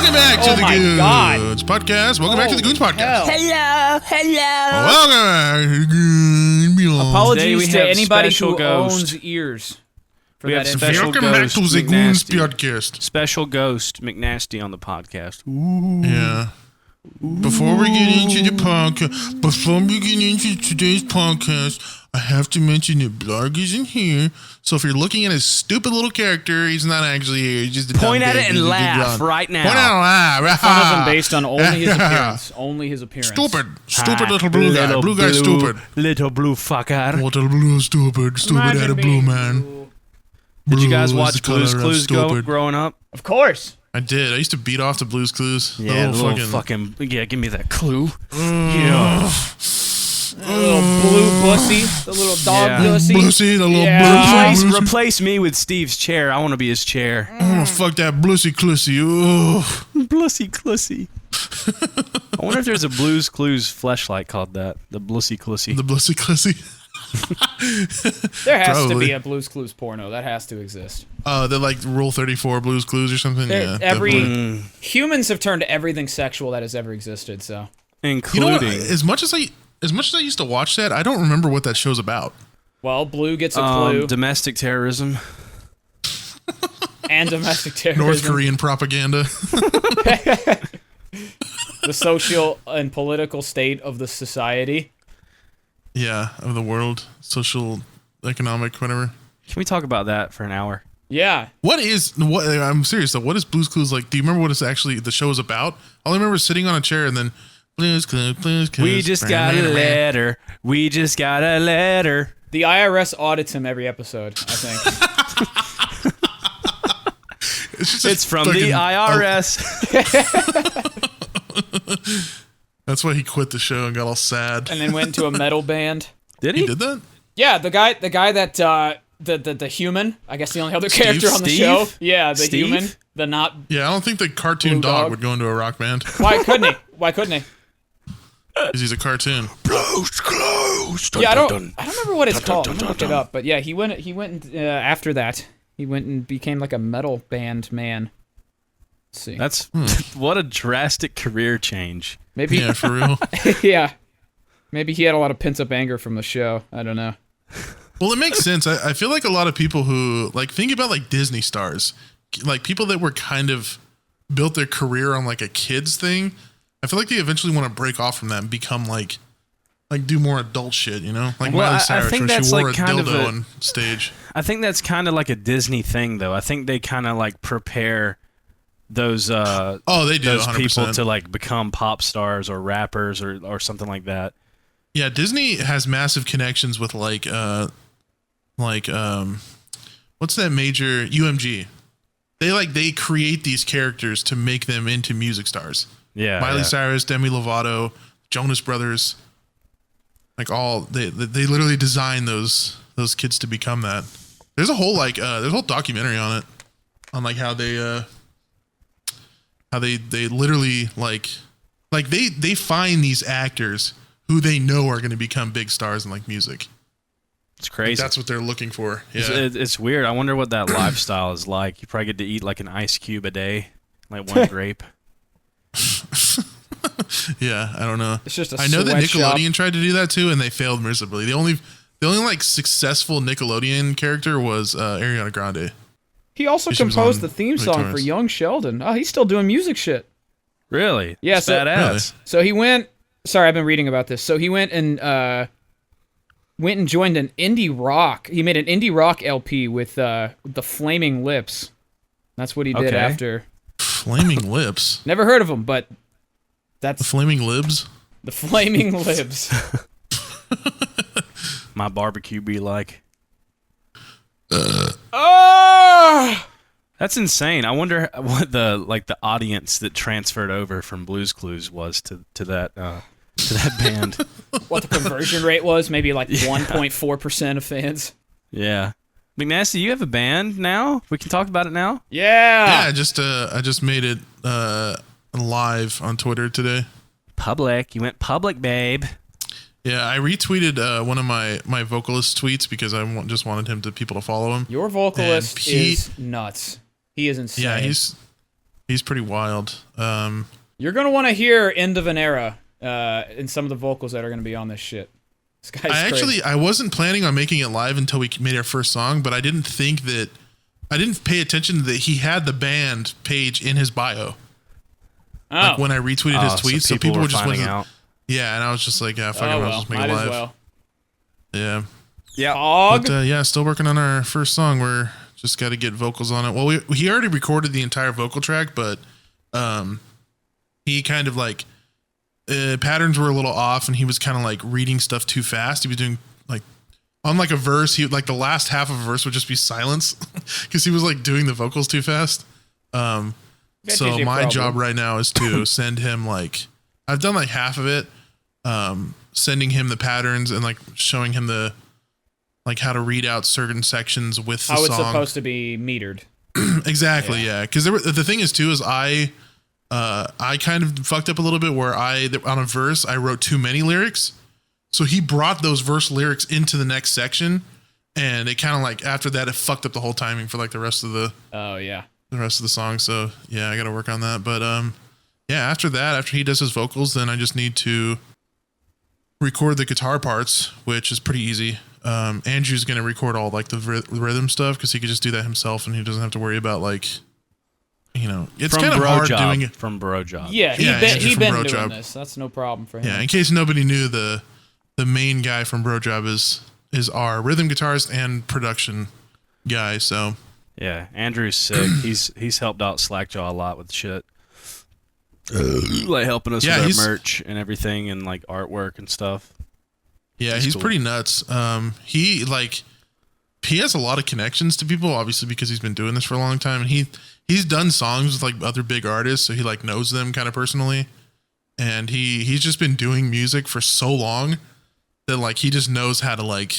Welcome back to the Goons podcast. Welcome back to the Goons podcast. Hello. Welcome to the Goons. Apologies to anybody who owns ears. We have special Welcome back to the Goons podcast. Special ghost McNasty on the podcast. Ooh. Yeah. Before we get into today's podcast, I have to mention that Blarg isn't here. So if you're looking at his stupid little character, he's not actually here. He's just a Point dumb at guy. it and laugh right now. Point at it and laugh. Fun of him based on only his appearance. Only his appearance. Stupid little blue guy. Blue guy's stupid. Little blue fucker. Little blue stupid at a blue man. Did you guys Blue is watch the color Blue's of Clues stupid. growing up? Of course. I did. I used to beat off to Blue's Clues. Yeah, the little fucking yeah, give me that clue. Yeah. The little blue bussy. The little dog bussy. Bluesy, the little bluesy. Replace me with Steve's chair. I want to be his chair. I want to fuck that bluesy clussy. Oh. Blussy Clussy. I wonder if there's a Blue's Clues fleshlight called that. The Blussy Clussy. The bluesy clussy. There has to be a Blue's Clues porno. That has to exist. They're like Rule 34 Blues Clues or something. Yeah, humans have turned everything sexual that has ever existed. So, including you know what? As much as I used to watch that, I don't remember what that show's about. Well, Blue gets a clue. Domestic terrorism. And domestic terrorism. North Korean propaganda. The social and political state of the society. Yeah, of the world, social, economic, whatever. Can we talk about that for an hour? Yeah. I'm serious though. What is Blue's Clues like? Do you remember what it's actually the show is about? All I remember is sitting on a chair and then Blue's Clues. We just got a letter. We just got a letter. The IRS audits him every episode, I think. It's from the IRS. That's why he quit the show and got all sad. And then went into a metal band. Did he? He did that? Yeah, the guy that the human, I guess the only other character on the show. Yeah, the human, the not. Yeah, I don't think the cartoon dog would go into a rock band. Why couldn't he? Because he's a cartoon. Blue's Clues. Yeah, I don't remember what it's called. I'm gonna look it up. But yeah, he went and, after that. He went and became like a metal band man. Let's see. That's what a drastic career change. Maybe. Yeah, for real. Yeah. Maybe he had a lot of pent-up anger from the show. I don't know. Well, it makes sense. I feel like a lot of people who, like, think about, like, Disney stars. Like, people that were kind of built their career on, like, a kid's thing. I feel like they eventually want to break off from that and become, like do more adult shit, you know? Like Miley Cyrus, when she wore a dildo on stage. I think that's kind of like a Disney thing, though. I think they kind of, like, prepare those they do those 100%. people to like become pop stars or rappers or something like that. Yeah, Disney has massive connections with what's that major UMG? They create these characters to make them into music stars. Yeah, Miley Cyrus, Demi Lovato, Jonas Brothers, like all they literally design those kids to become that. There's a whole there's a whole documentary on it, on like how they literally they find these actors who they know are going to become big stars in like music. It's crazy. Like, that's what they're looking for. Yeah. It's weird. I wonder what that lifestyle is like. You probably get to eat like an ice cube a day, like one grape. Yeah, I don't know. It's just I know that Nickelodeon tried to do that too, and they failed miserably. The only like successful Nickelodeon character was Ariana Grande. He also composed the theme song for Young Sheldon. Oh, he's still doing music shit. Really? Yeah, that's badass. Really? So he went. Sorry, I've been reading about this. So he went and joined an indie rock. He made an indie rock LP with the Flaming Lips. That's what he did after. Flaming Lips. Never heard of him, but that's the Flaming Libs. The Flaming Libs. My barbecue be like. That's insane. I wonder what the audience that transferred over from Blue's Clues was to that band. What the conversion rate was? Maybe like 1.4% of fans. Yeah. McNasty, you have a band now? We can talk about it now? Yeah. Yeah, I just made it live on Twitter today. Public. You went public, babe. Yeah, I retweeted one of my vocalist tweets because I just wanted people to follow him. Your vocalist is nuts. He is insane. Yeah, He's pretty wild. You're gonna want to hear "End of an Era" in some of the vocals that are gonna be on this shit. This guy's crazy. I wasn't planning on making it live until we made our first song, but I didn't pay attention that he had the band page in his bio. Oh. Like when I retweeted his tweets, so people were were just finding out. Yeah, and I was just like, yeah, fuck it, I'll just make it might live. as well. Yeah. Yeah. Hog. But yeah, still working on our first song. We're just got to get vocals on it. Well, he already recorded the entire vocal track, but he kind of like patterns were a little off, and he was kind of like reading stuff too fast. He was doing like on like a verse. He like the last half of a verse would just be silence because he was like doing the vocals too fast. So my job right now is to send him like I've done like half of it, sending him the patterns and like showing him the like how to read out certain sections with the how song. it's supposed to be metered. Exactly, yeah. Because the thing is too is I kind of fucked up a little bit where on a verse I wrote too many lyrics, so he brought those verse lyrics into the next section, and it kind of like after that it fucked up the whole timing for like the rest of the song. So yeah, I got to work on that. But yeah, after he does his vocals, then I just need to record the guitar parts, which is pretty easy. Andrew's gonna record all like the rhythm stuff because he could just do that himself, and he doesn't have to worry about like, it's kind of hard doing it from Bro Job. Yeah, he's been doing Job. this. That's no problem for him. Yeah, in case nobody knew, the main guy from Bro Job is our rhythm guitarist and production guy. So yeah, Andrew's sick. he's helped out Slackjaw a lot with shit, like helping us with our merch and everything, and like artwork and stuff. Yeah, he's cool. Pretty nuts. He has a lot of connections to people, obviously, because he's been doing this for a long time, and he's done songs with like other big artists, so he like knows them kind of personally, and he's just been doing music for so long that like he just knows how to like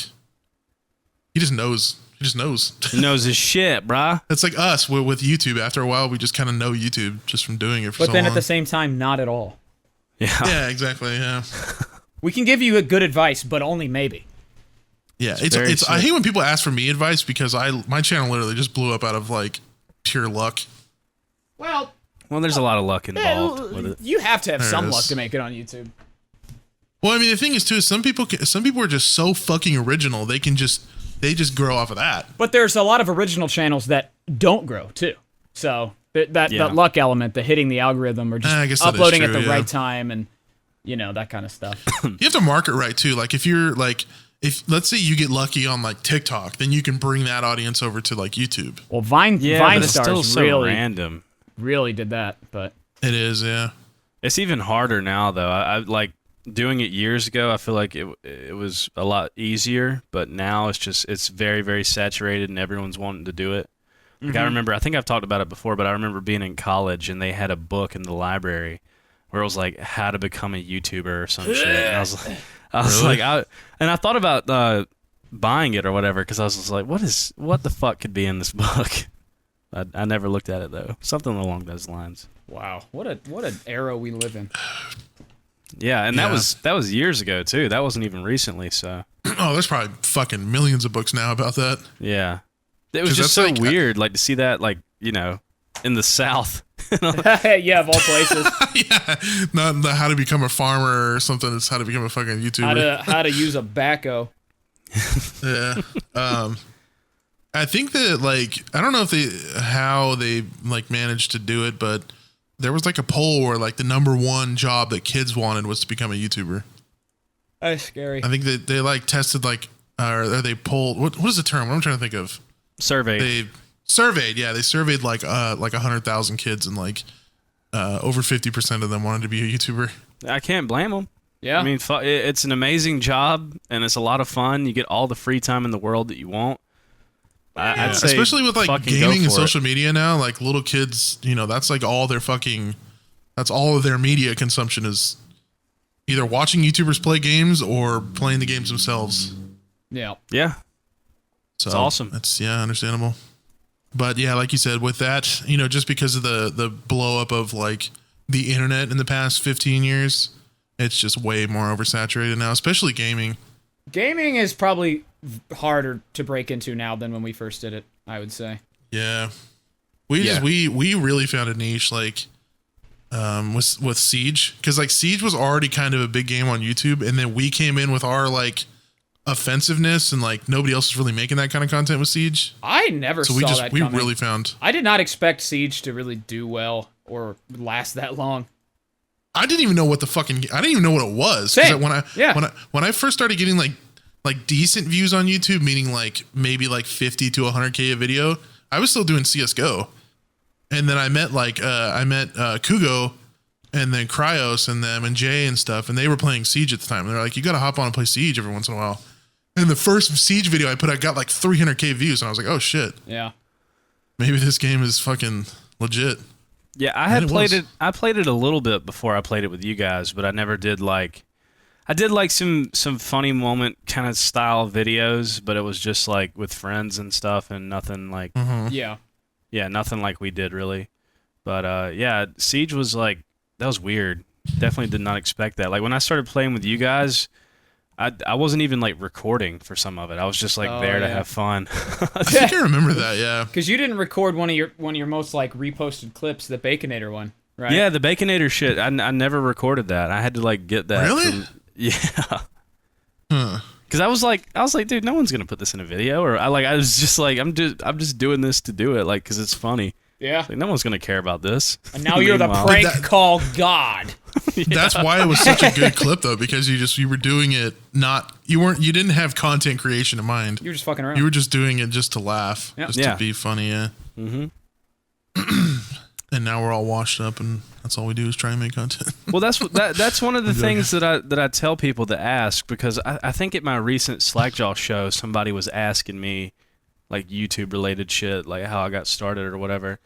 he just knows he knows his shit, brah. It's like us with YouTube. After a while, we just kind of know YouTube just from doing it for so long. But then at the same time, not at all. Yeah, exactly. Yeah. We can give you a good advice, but only maybe. Yeah, it's I hate when people ask for me advice because my channel literally just blew up out of like pure luck. Well, there's a lot of luck involved with it. You have to have some luck to make it on YouTube. Well, I mean, the thing is too, some people are just so fucking original. They just grow off of that. But there's a lot of original channels that don't grow too. So that luck element, the hitting the algorithm, or just uploading at the right time, and that kind of stuff. You have to market right too. Like if let's say you get lucky on like TikTok, then you can bring that audience over to like YouTube. Well, Vine stars still so really random. Really did that, but it is, yeah. It's even harder now though. I like doing it years ago. I feel like it was a lot easier, but now it's very, very saturated and everyone's wanting to do it. Like I think I've talked about it before, but I remember being in college and they had a book in the library where it was like how to become a YouTuber or some shit. And I was like, I thought about buying it or whatever because I was just like, what the fuck could be in this book? I never looked at it though. Something along those lines. Wow, what an era we live in. Yeah, and that was years ago too. That wasn't even recently. So there's probably fucking millions of books now about that. Yeah, it was just so like, weird, like to see that, like in the South. Yeah, of all places. Yeah, not how to become a farmer or something. It's how to become a fucking YouTuber. How to use a backhoe. Yeah. I think that like I don't know how they like managed to do it, but there was like a poll where like the number one job that kids wanted was to become a YouTuber. That's scary. I think that they like tested like or they polled what is the term? What I'm trying to think of. Surveyed. They surveyed like 100,000 kids, and like over 50% of them wanted to be a YouTuber. I can't blame them. Yeah. I mean, it's an amazing job and it's a lot of fun. You get all the free time in the world that you want. I'd say especially with like gaming and social media now, like little kids, that's like that's all of their media consumption is either watching YouTubers play games or playing the games themselves. Yeah. Yeah. So it's awesome. It's understandable. But yeah, like you said, with that, just because of the blow up of like the internet in the past 15 years, it's just way more oversaturated now, especially gaming. Gaming is probably harder to break into now than when we first did it, I would say. Yeah. We really found a niche like with Siege, because like Siege was already kind of a big game on YouTube, and then we came in with our like offensiveness, and like nobody else is really making that kind of content with Siege. I never saw that coming. We really found. I did not expect Siege to really do well or last that long. I didn't even know what I didn't even know what it was. Same. When I first started getting like decent views on YouTube, meaning like maybe like 50 to 100K a video, I was still doing CS:GO. And then I met Kugo and then Cryos and them and Jay and stuff, and they were playing Siege at the time. And they're like, you got to hop on and play Siege every once in a while. And the first Siege video I put, I got like 300K views, and I was like, oh shit. Yeah. Maybe this game is fucking legit. Yeah, I played it a little bit before I played it with you guys, but I never did like. I did like some funny moment kind of style videos, but it was just like with friends and stuff, and nothing like. Yeah. Yeah, nothing like we did really. But yeah, Siege was like, that was weird. Definitely did not expect that. Like when I started playing with you guys, I wasn't even like recording for some of it. I was just like there to have fun. I think I remember that, yeah. Because you didn't record one of your most like reposted clips, the Baconator one, right? Yeah, the Baconator shit. I never recorded that. I had to like get that. Really? Yeah. Because I was like, dude, no one's gonna put this in a video, or I was just like, I'm just doing this to do it, like, because it's funny. Yeah. Like, no one's gonna care about this. And now you're the prank call god. Yeah. That's why it was such a good clip, though, because you were doing it you didn't have content creation in mind. You were just fucking around. You were just doing it just to laugh, to be funny, yeah. Mm-hmm. And now we're all washed up, and that's all we do is try and make content. Well, that's one of the things that I tell people to ask, because I think at my recent Slackjaw show, somebody was asking me like YouTube related shit, like how I got started or whatever,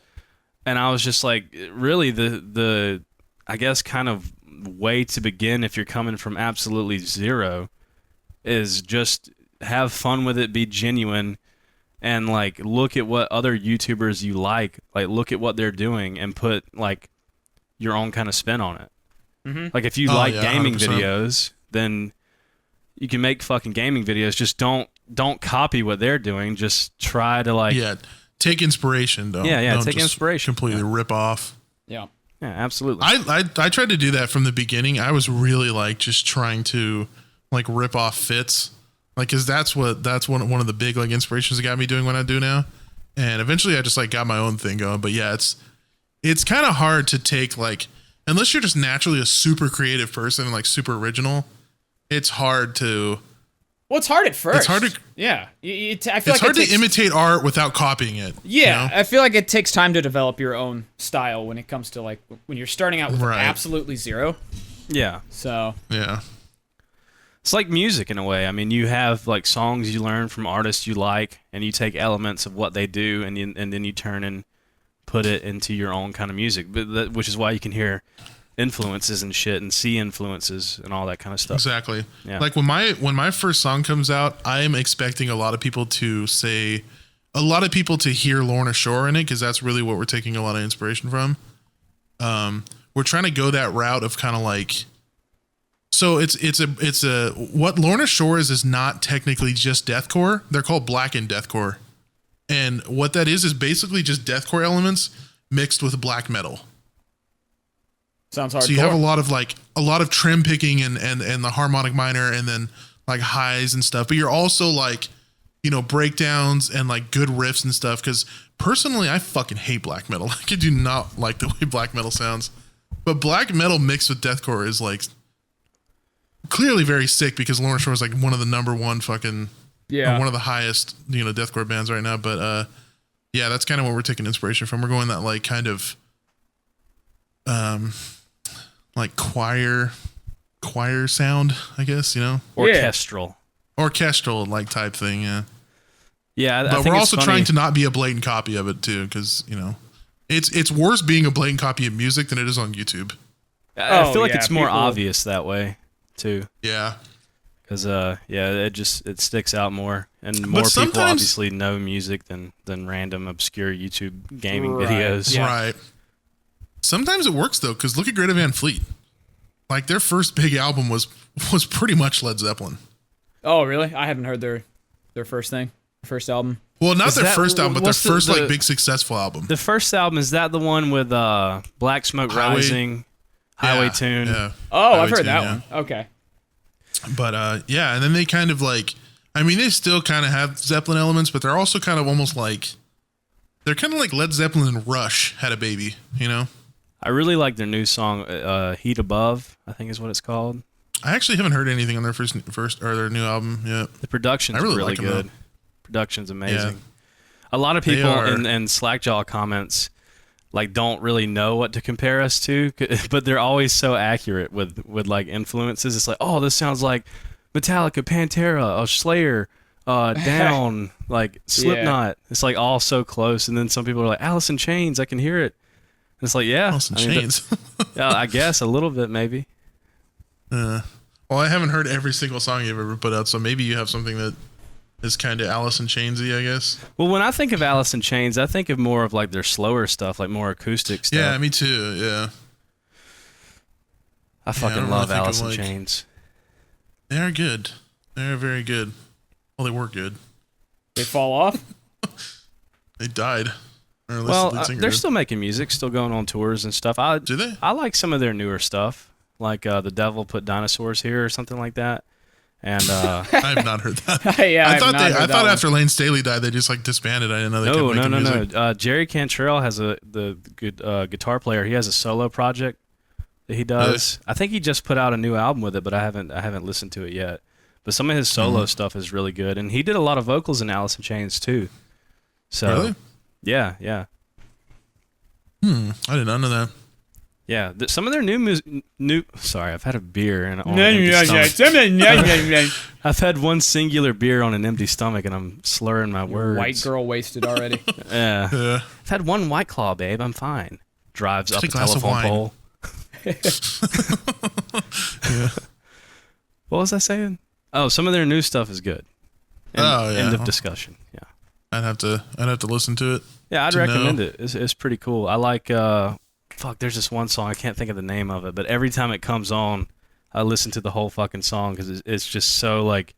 and I was just like, really the I guess kind of way to begin if you're coming from absolutely zero is just have fun with it, be genuine. And like look at what other YouTubers you like look at what they're doing and put like your own kind of spin on it. Mm-hmm. Like if you like gaming 100%. Videos, then you can make fucking gaming videos. Just don't copy what they're doing. Just try to take inspiration though. Yeah, take inspiration. Completely rip off. Yeah. Yeah, absolutely. I tried to do that from the beginning. I was really like just trying to like rip off Fitz. Like, cause that's one of the big like inspirations that got me doing what I do now, and eventually I just like got my own thing going. But yeah, it's kind of hard to take like, unless you're just naturally a super creative person and like super original, it's hard to. Well, it's hard at first. It's hard to. Yeah, I feel it's hard to imitate art without copying it. Yeah, you know? I feel like it takes time to develop your own style when it comes to like when you're starting out with absolutely zero. Yeah. So. Yeah. It's like music in a way. I mean, you have like songs you learn from artists you like, and you take elements of what they do, and then you turn and put it into your own kind of music. Which is why you can hear influences and shit, and see influences and all that kind of stuff. Exactly. Yeah. Like when my first song comes out, I am expecting a lot of people to hear Lorna Shore in it, because that's really what we're taking a lot of inspiration from. We're trying to go that route of kind of like. So it's what Lorna Shore is not technically just deathcore. They're called blackened deathcore, and what that is basically just deathcore elements mixed with black metal. Sounds hardcore. So you have a lot of trim picking and the harmonic minor, and then like highs and stuff. But you're also like, breakdowns and like good riffs and stuff. Because personally, I fucking hate black metal. I do not like the way black metal sounds. But black metal mixed with deathcore is like. Clearly very sick, because Lorna Shore is like one of the number one fucking one of the highest deathcore bands right now. But that's kind of what we're taking inspiration from. We're going that like kind of like choir sound, I guess, orchestral like type thing. Yeah, but we're also trying to not be a blatant copy of it too, because it's worse being a blatant copy of music than it is on YouTube. I feel like it's more obvious that way too. Yeah. Because it sticks out more, and more people obviously know music than random obscure YouTube gaming videos. Yeah. Right. Sometimes it works though, because look at Greta Van Fleet. Like their first big album was pretty much Led Zeppelin. Oh really? I haven't heard their first thing. First album. Well, not their first album, but their first like big successful album. The first album, is that the one with Black Smoke Rising, Highway Tune? Yeah. Oh, I've heard that one. Okay. But and then they kind of like, I mean, they still kind of have Zeppelin elements, but they're also kind of almost like, they're kind of like Led Zeppelin and Rush had a baby, you know? I really like their new song, Heat Above, I think is what it's called. I actually haven't heard anything on their first or their new album yet. The production's really like good. Production's amazing. Yeah. A lot of people in Slackjaw comments like don't really know what to compare us to, but they're always so accurate with like influences. It's like, oh, this sounds like Metallica, Pantera, or Slayer, Down, like Slipknot. It's like all so close. And then some people are like, Alice in Chains, I can hear it. And it's like, yeah, Alice in Chains. Yeah, I guess a little bit maybe. Well, I haven't heard every single song you've ever put out, so maybe you have something that is kind of Alice in Chainsy, I guess. Well, when I think of Alice in Chains, I think of more of like their slower stuff, like more acoustic stuff. Yeah, me too. Yeah. I fucking love Alice in Chains. They are good. They're very good. Well, they were good. They fall off? They died. Well, they're still making music, still going on tours and stuff. Do they? I like some of their newer stuff, like The Devil Put Dinosaurs Here or something like that. And I have not heard that. Yeah, I thought after Lane Staley died, they just like disbanded. I didn't know they kept making music. No. Jerry Cantrell has the good guitar player. He has a solo project that he does. Really? I think he just put out a new album with it, but I haven't listened to it yet. But some of his solo stuff is really good, and he did a lot of vocals in Alice in Chains too. So, really? Yeah. I did not know that. Yeah, some of their sorry, I've had a beer and I've had one singular beer on an empty stomach and I'm slurring my words. White girl wasted already. Yeah. I've had one White Claw, babe. I'm fine. Drives up a telephone pole. Yeah. What was I saying? Oh, some of their new stuff is good. End of discussion. Yeah. I'd have to listen to it. Yeah, I'd recommend it. It's pretty cool. I like there's this one song, I can't think of the name of it, but every time it comes on, I listen to the whole fucking song because it's just so like,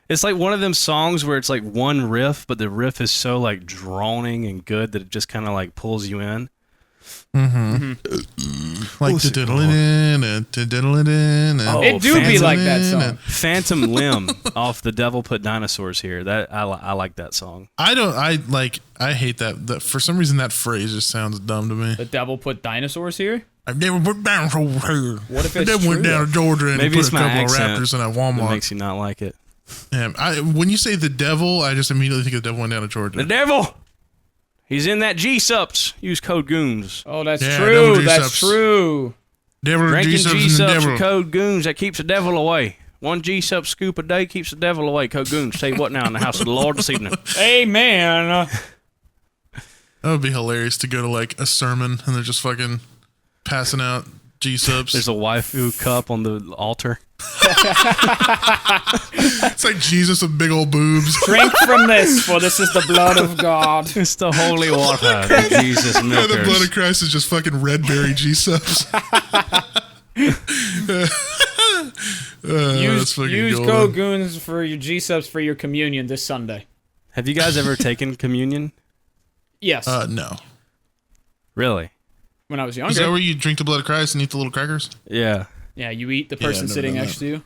it's like one of them songs where it's like one riff, but the riff is so like droning and good that it just kind of like pulls you in. Mm-hmm. Like it do be like that song. Phantom Limb off The Devil Put Dinosaurs Here. That I like that song. I hate that. For some reason that phrase just sounds dumb to me. The devil put dinosaurs here? I've never put dinosaurs here. What if it's true? Went down to Georgia and maybe put a couple of raptors in a Walmart. That makes you not like it. Yeah, when you say the devil, I just immediately think the devil went down to Georgia. The devil! He's in that G-Sups. Use code GOONS. Oh, that's true. That's true. Drinking G-Sups with code GOONS, that keeps the devil away. One G-Sup scoop a day keeps the devil away. Code GOONS. Tell you what now in the house of the Lord this evening. Amen. That would be hilarious to go to like a sermon and they're just fucking passing out G-Subs. There's a waifu cup on the altar. It's like Jesus with big old boobs. Drink from this, for this is the blood of God. It's the holy water that Jesus milkers. Yeah, the blood of Christ is just fucking red berry G-Subs. Use code GOONS for your G-Subs for your communion this Sunday. Have you guys ever taken communion? Yes. No. Really? When I was younger. Is that where you drink the blood of Christ and eat the little crackers? Yeah. Yeah, you eat the person sitting next to you.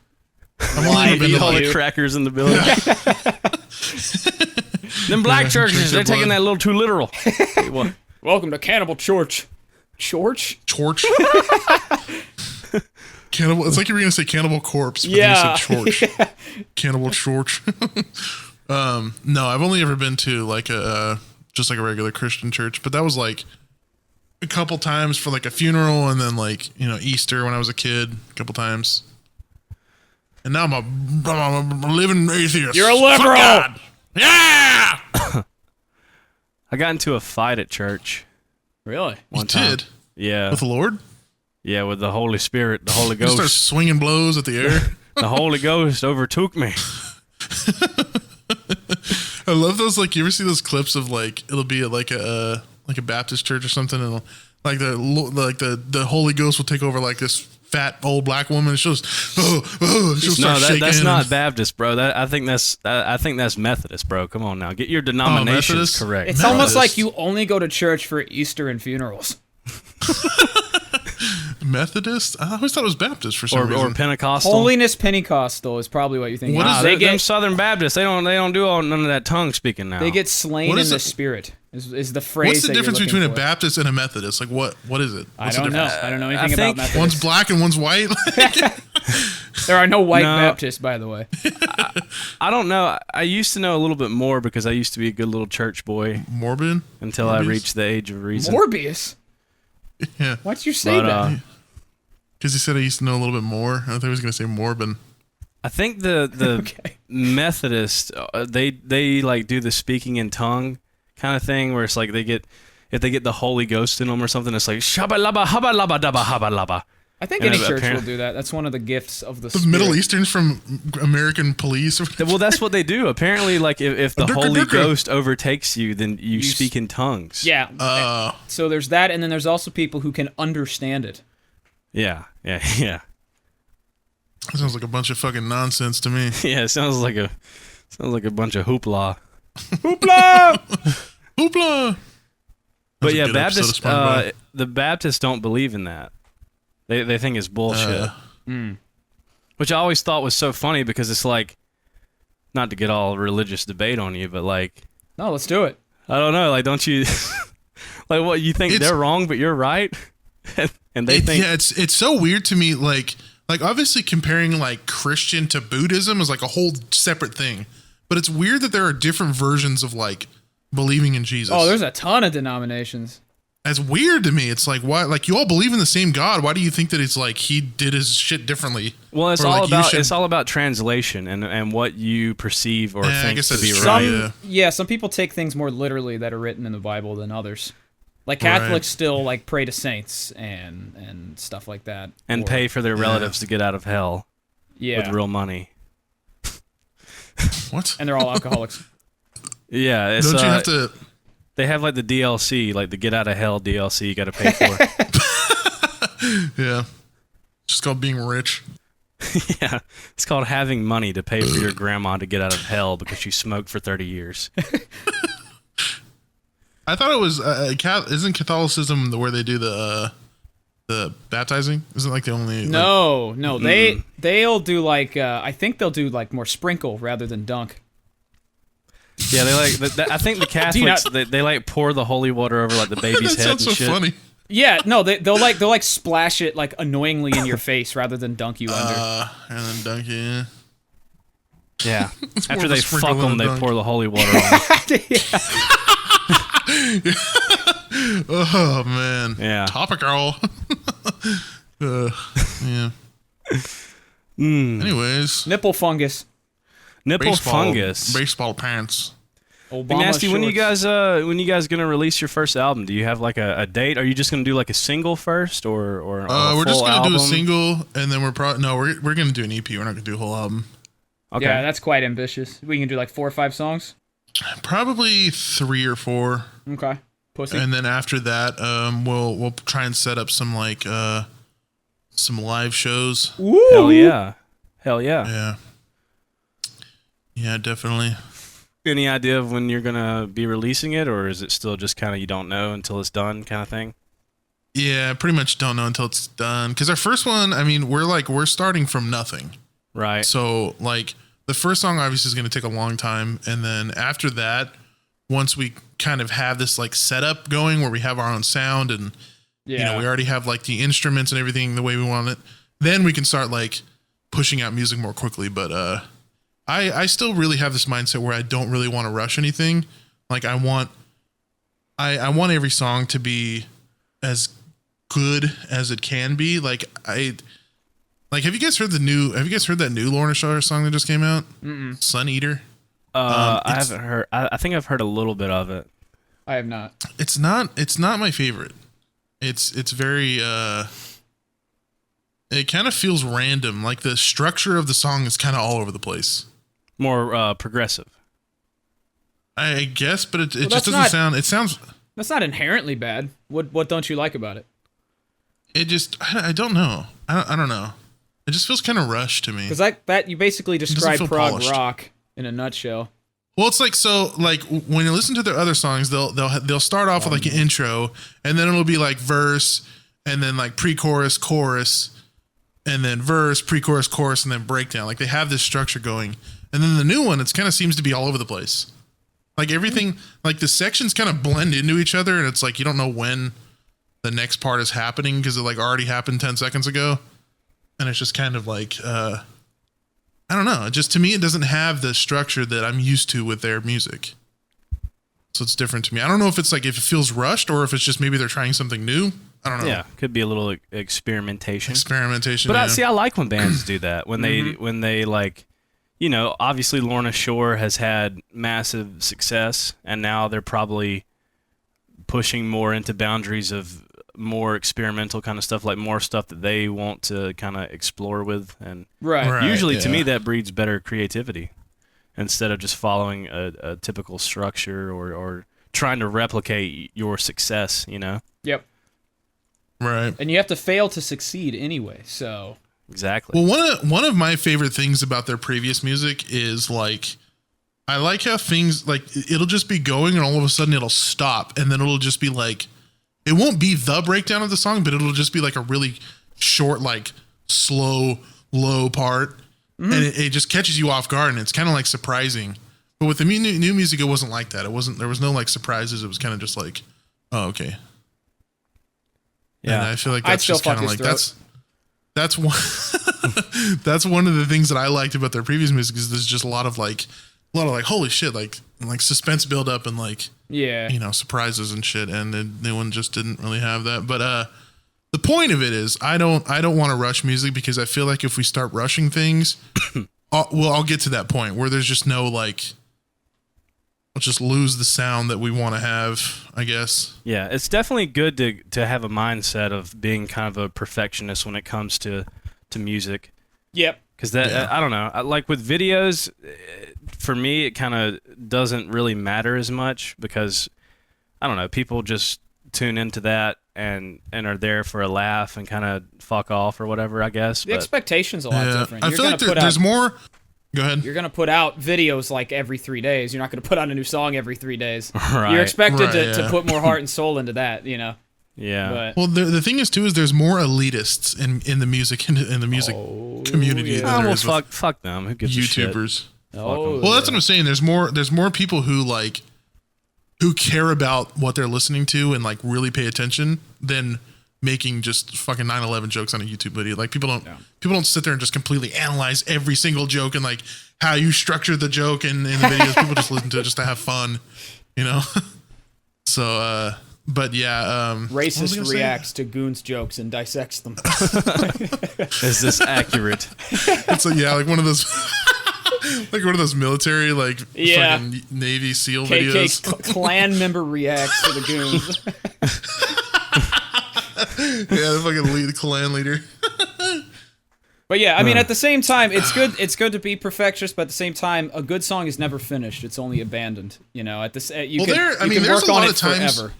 I've only been to all the crackers in the building. Them black churches, they're taking that a little too literal. Welcome to Cannibal Chorch. Chorch? Cannibal. It's like you were going to say Cannibal Corpse, but you said Chorch. Cannibal Chorch. No, I've only ever been to like just like a regular Christian church, but that was like a couple times for like a funeral and then like, Easter when I was a kid a couple times. And now I'm a living atheist. You're a liberal. Yeah. I got into a fight at church. Really? One time. Did? Yeah. With the Lord? Yeah, with the Holy Spirit, the Holy Ghost. You start swinging blows at the air. The Holy Ghost overtook me. I love those. Like, you ever see those clips of like it'll be at like a Baptist church or something, and like the Holy Ghost will take over like this fat old black woman. She'll start shaking. That's not Baptist, bro. I think that's Methodist, bro. Come on now, get your denominations correct. It's almost like you only go to church for Easter and funerals. Methodist? I always thought it was Baptist for some reason. Or Pentecostal. Holiness Pentecostal is probably what you think. What is they get Southern Baptists. They don't do none of that tongue speaking now. They get slain in the spirit. Is the phrase? What's the difference between a Baptist and a Methodist? Like what is it? I don't know. I don't know anything about Methodists. One's black and one's white. There are no white Baptists, by the way. I don't know. I used to know a little bit more because I used to be a good little church boy. Morbid? Until I reached the age of reason. Morbius? Yeah. Why'd you say that? Because he said I used to know a little bit more. I thought he was going to say Morbin. I think the okay. Methodists, they like do the speaking in tongue kind of thing where it's like if they get the Holy Ghost in them or something, it's like shabalaba habalaba daba habalaba. I think any church will do that. That's one of the gifts of the Spirit. Middle Easterns from American police. Well, that's what they do. Apparently, like if the Holy Ghost overtakes you, then you speak in tongues. Yeah. So there's that, and then there's also people who can understand it. Yeah. That sounds like a bunch of fucking nonsense to me. Yeah, it sounds like a bunch of hoopla. Hoopla. But yeah, Baptists, the Baptists don't believe in that. They think it's bullshit. Which I always thought was so funny because it's like, not to get all religious debate on you, but like, no, let's do it. I don't know, like, don't you like what you think they're wrong, but you're right, and they think it's so weird to me. Like obviously comparing like Christian to Buddhism is like a whole separate thing, but it's weird that there are different versions of like believing in Jesus. Oh, there's a ton of denominations. It's weird to me. It's like, why? Like, you all believe in the same God. Why do you think that it's like he did his shit differently? Well, it's all about translation and what you perceive or think to be right. Some people take things more literally that are written in the Bible than others. Like Catholics still like pray to saints and stuff like that, and pay for their relatives to get out of hell. With real money. What? And they're all alcoholics. Yeah, don't you have to? They have like the DLC, like the Get Out of Hell DLC. You got to pay for. Yeah, it's just called being rich. Yeah, it's called having money to pay for your grandma to get out of hell because she smoked for 30 years. I thought it was isn't Catholicism where they do the baptizing? Isn't like the only? No, they'll do like I think they'll do like more sprinkle rather than dunk. Yeah, they like. I think the Catholics they like pour the holy water over like the baby's head and shit. That sounds so funny. Yeah, no, they'll like splash it like annoyingly in your face rather than dunk you under. And then dunk you. Yeah. After they fuck them, they pour the holy water on. Oh man. Yeah. Topical. Yeah. Anyways. Nipple fungus. Fungus. Baseball pants. Nasty, when you guys gonna release your first album? Do you have like a date? Are you just gonna do like a single first or a full we're just gonna album? do a single and then we're gonna do an EP. We're not gonna do a whole album. Okay. Yeah, that's quite ambitious. We can do like 4 or 5 songs. Probably 3 or 4. Okay. Pussy. And then after that, we'll try and set up some like some live shows. Woo! Hell yeah. Yeah. Yeah, definitely. Any idea of when you're gonna be releasing it, or is it still just kind of you don't know until it's done kind of thing? Yeah, pretty much don't know until it's done. Because our first one, I mean, we're starting from nothing. Right. So like the first song obviously is going to take a long time, and then after that, once we kind of have this like setup going where we have our own sound and we already have like the instruments and everything the way we want it, then we can start like pushing out music more quickly. But I still really have this mindset where I don't really want to rush anything. Like I want every song to be as good as it can be. Have you guys heard that new Lorna Shore song that just came out? Mm-mm. Sun Eater? I haven't heard. I think I've heard a little bit of it. I have not. It's not my favorite. It's very it kind of feels random. Like the structure of the song is kind of all over the place. More progressive. I guess, but it just doesn't sound. It sounds. That's not inherently bad. What don't you like about it? it just, I don't know. I don't know. It just feels kind of rushed to me. Because that you basically describe prog polished. rock in a nutshell. Well, it's like, so like when you listen to their other songs, they'll start off with like an intro, and then it'll be like verse, and then like pre-chorus, chorus, and then verse, pre-chorus, chorus, and then breakdown. Like they have this structure going. And then the new one, it kind of seems to be all over the place. Like everything, like the sections kind of blend into each other, and it's like you don't know when the next part is happening because it like already happened 10 seconds ago. And it's just kind of like, I don't know. Just to me, it doesn't have the structure that I'm used to with their music. So it's different to me. I don't know if it's like if it feels rushed or if it's just maybe they're trying something new. I don't know. Yeah, could be a little experimentation. But I like when bands do that. When they like, you know, obviously Lorna Shore has had massive success, and now they're probably pushing more into boundaries of more experimental kind of stuff, like more stuff that they want to kind of explore with. And usually to me that breeds better creativity instead of just following a typical structure or trying to replicate your success, you know? Yep. Right. And you have to fail to succeed anyway, so. Exactly. Well, one of my favorite things about their previous music is like, I like how things like it'll just be going and all of a sudden it'll stop, and then it'll just be like, it won't be the breakdown of the song, but it'll just be like a really short, like slow, low part. And it just catches you off guard, and it's kind of like surprising. But with the new music, it wasn't like that. There was no like surprises. It was kind of just like, oh, okay. Yeah. And I feel like that's just kind of like, that's one, that's one of the things that I liked about their previous music is there's just a lot of like, holy shit, like suspense build up and like, you know, surprises and shit. And the new one just didn't really have that. But, the point of it is I don't want to rush music because I feel like if we start rushing things, I'll get to that point where there's just no like, we'll just lose the sound that we want to have, I guess. Yeah, it's definitely good to have a mindset of being kind of a perfectionist when it comes to music. Yep. Because I don't know, like with videos, for me, it kind of doesn't really matter as much because, I don't know, people just tune into that and are there for a laugh and kind of fuck off or whatever, I guess. The expectation's a lot different. I feel like there's more. Go ahead. You're going to put out videos like every 3 days. You're not going to put out a new song every 3 days. Right. You're expected to put more heart and soul into that, you know. Yeah. But, well, the thing is too is there's more elitists in the music in the music community. Yeah. Than well, fuck them. Who gives YouTubers? A shit? Well, that's what I'm saying. There's more people who care about what they're listening to and like really pay attention than making just fucking 9/11 jokes on a YouTube video. Like people don't sit there and just completely analyze every single joke and like how you structure the joke in the videos. People just listen to it just to have fun, you know? So, but yeah. Racist reacts to Goons jokes and dissects them. Is this accurate? It's like, like one of those... like one of those military, like fucking Navy SEAL videos. Clan member reacts to the Goons. The fucking clan leader. But yeah, I mean, at the same time, it's good. It's good to be perfectionist, but at the same time, a good song is never finished. It's only abandoned. You know, at this, you can work on it forever.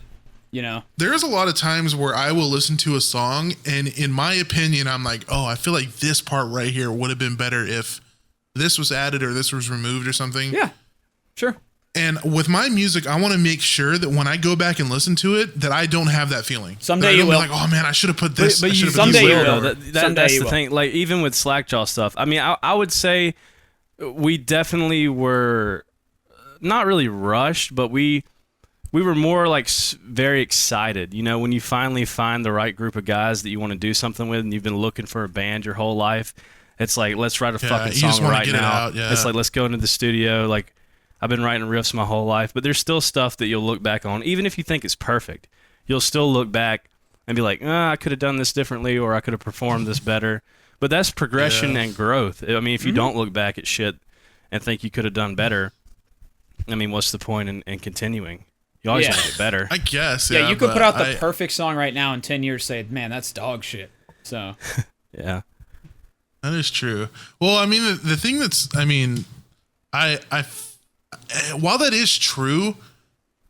You know, there's a lot of times where I will listen to a song, and in my opinion, I'm like, oh, I feel like this part right here would have been better if this was added or this was removed or something. Yeah, sure. And with my music, I want to make sure that when I go back and listen to it, that I don't have that feeling. Someday you will. Be like, oh man, I should have put this. But you someday you will. That's the thing. Like even with Slackjaw stuff, I mean, I would say we definitely were not really rushed, but we were more like very excited. You know, when you finally find the right group of guys that you want to do something with, and you've been looking for a band your whole life. It's like, let's write a fucking song right now. It's like, let's go into the studio. Like, I've been writing riffs my whole life, but there's still stuff that you'll look back on. Even if you think it's perfect, you'll still look back and be like, I could have done this differently, or I could have performed this better. But that's progression and growth. I mean, if you don't look back at shit and think you could have done better, I mean, what's the point in continuing? You always want to get better. I guess. Yeah, you could put out the perfect song right now in 10 years, say, man, that's dog shit. So. Yeah. That is true. Well, I mean, the thing that's, I mean, while that is true,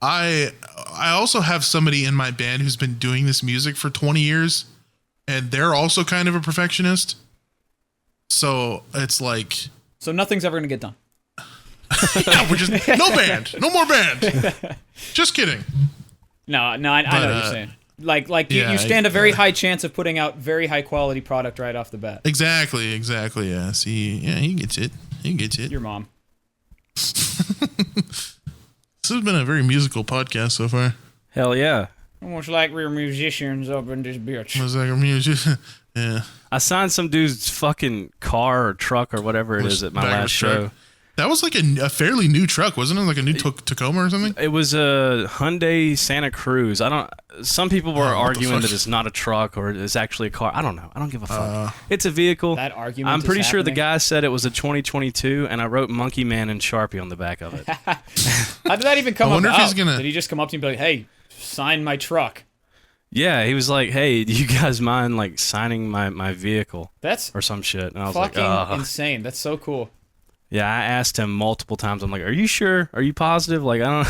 I also have somebody in my band who's been doing this music for 20 years. and they're also kind of a perfectionist. So it's like, so nothing's ever gonna get done. yeah, we're just no more band. Just kidding. No, I know what you're saying. Like you stand a very high chance of putting out very high quality product right off the bat. Exactly. Yeah. See, yeah, he gets it. Your mom. This has been a very musical podcast so far. Hell yeah. Almost like we're musicians up in this bitch. Almost like a musician. Yeah. I signed some dude's fucking car or truck or whatever it is at my last show. That was like a fairly new truck, wasn't it? Like a new Tacoma or something? It was a Hyundai Santa Cruz. Some people were arguing that it's not a truck or it's actually a car. I don't know. I don't give a fuck. It's a vehicle. That argument I'm pretty sure the happening? guy said it was a 2022, and I wrote Monkey Man in Sharpie on the back of it. How did that even come wonder about? if he's gonna- Did he just come up to you and be like, hey, sign my truck? Yeah, he was like, "Hey, do you guys mind like signing my vehicle That's or some shit?" And I was fucking like, insane. That's so cool. Yeah, I asked him multiple times. I'm like, "Are you sure? Are you positive?" Like, I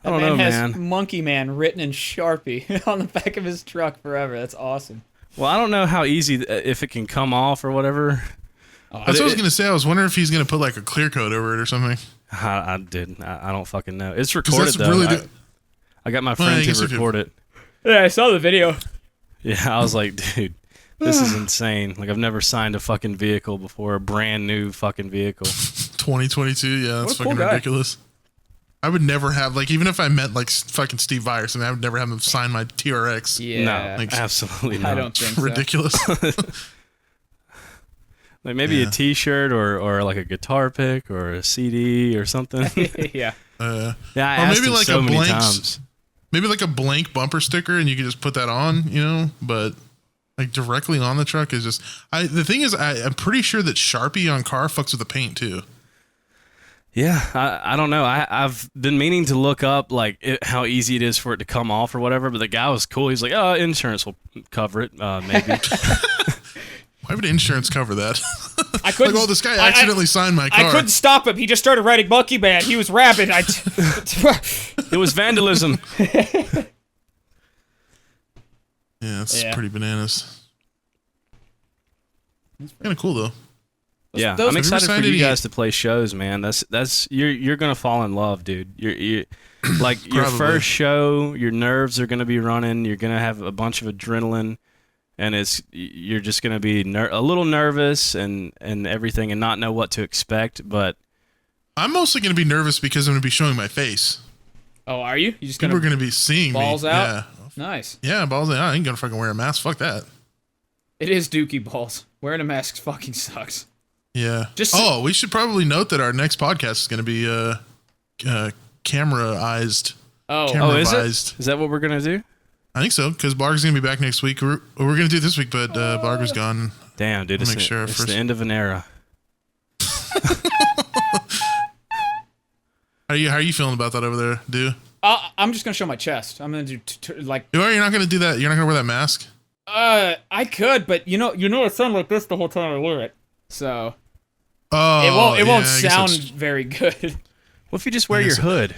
don't know, has man. Monkey Man written in Sharpie on the back of his truck forever. That's awesome. Well, I don't know how easy if it can come off or whatever. That's what I was gonna say. I was wondering if he's gonna put like a clear coat over it or something. I didn't. I don't fucking know. It's recorded That's though. really I got my friend to record it. Yeah, I saw the video. Yeah, I was like, dude, this is insane. Like, I've never signed a fucking vehicle before, a brand new fucking vehicle. 2022, yeah, that's fucking cool guy. ridiculous. I would never have, like, even if I met, like, fucking Steve Vai or something, I would never have him sign my TRX. Yeah. No, Like, absolutely not. I don't think so. Ridiculous. Like, maybe a T-shirt or like a guitar pick or a CD or something. Yeah. Yeah, I or asked maybe him like so a many blank, times. maybe like a blank bumper sticker, and you can just put that on, you know. But like directly on the truck is just. The thing is, I'm pretty sure that Sharpie on car fucks with the paint too. Yeah, I don't know. I've been meaning to look up like how easy it is for it to come off or whatever, but the guy was cool. He's like, "Oh, insurance will cover it, maybe." Why would insurance cover that? I couldn't. Like, oh, this guy accidentally signed my car. I couldn't stop him. He just started writing Monkey Man. He was rapping. It was vandalism. Yeah, that's pretty bananas. Kind of cool though. Yeah, those- I'm excited for signed you any- guys to play shows, man. That's you're gonna fall in love, dude. You're like your Probably. first show, your nerves are gonna be running. You're gonna have a bunch of adrenaline, and you're just gonna be a little nervous and everything, and not know what to expect. But I'm mostly going to be nervous because I'm going to be showing my face. Oh, are you? You just People gonna are going to be seeing balls me. out? Nice. Yeah, balls out. I ain't going to fucking wear a mask. Fuck that. It is dookie balls. Wearing a mask fucking sucks. Yeah. Just- we should probably note that our next podcast is going to be camera-ized. Oh, is Camera-vised. it? Is that what we're gonna do? I think so, because Barg's going to be back next week. We're going to do it this week, but Barg was gone. Damn, dude, I'll it's, make sure it's first- the end of an era. How are you feeling about that over there, dude? I'm just gonna show my chest. I'm gonna do like. You're not going to do that? You're not going to wear that mask? I could, but you know, I sound like this the whole time I wear it. So Oh, it won't I guess sound that's- very good. What if you just wear your guess- hood?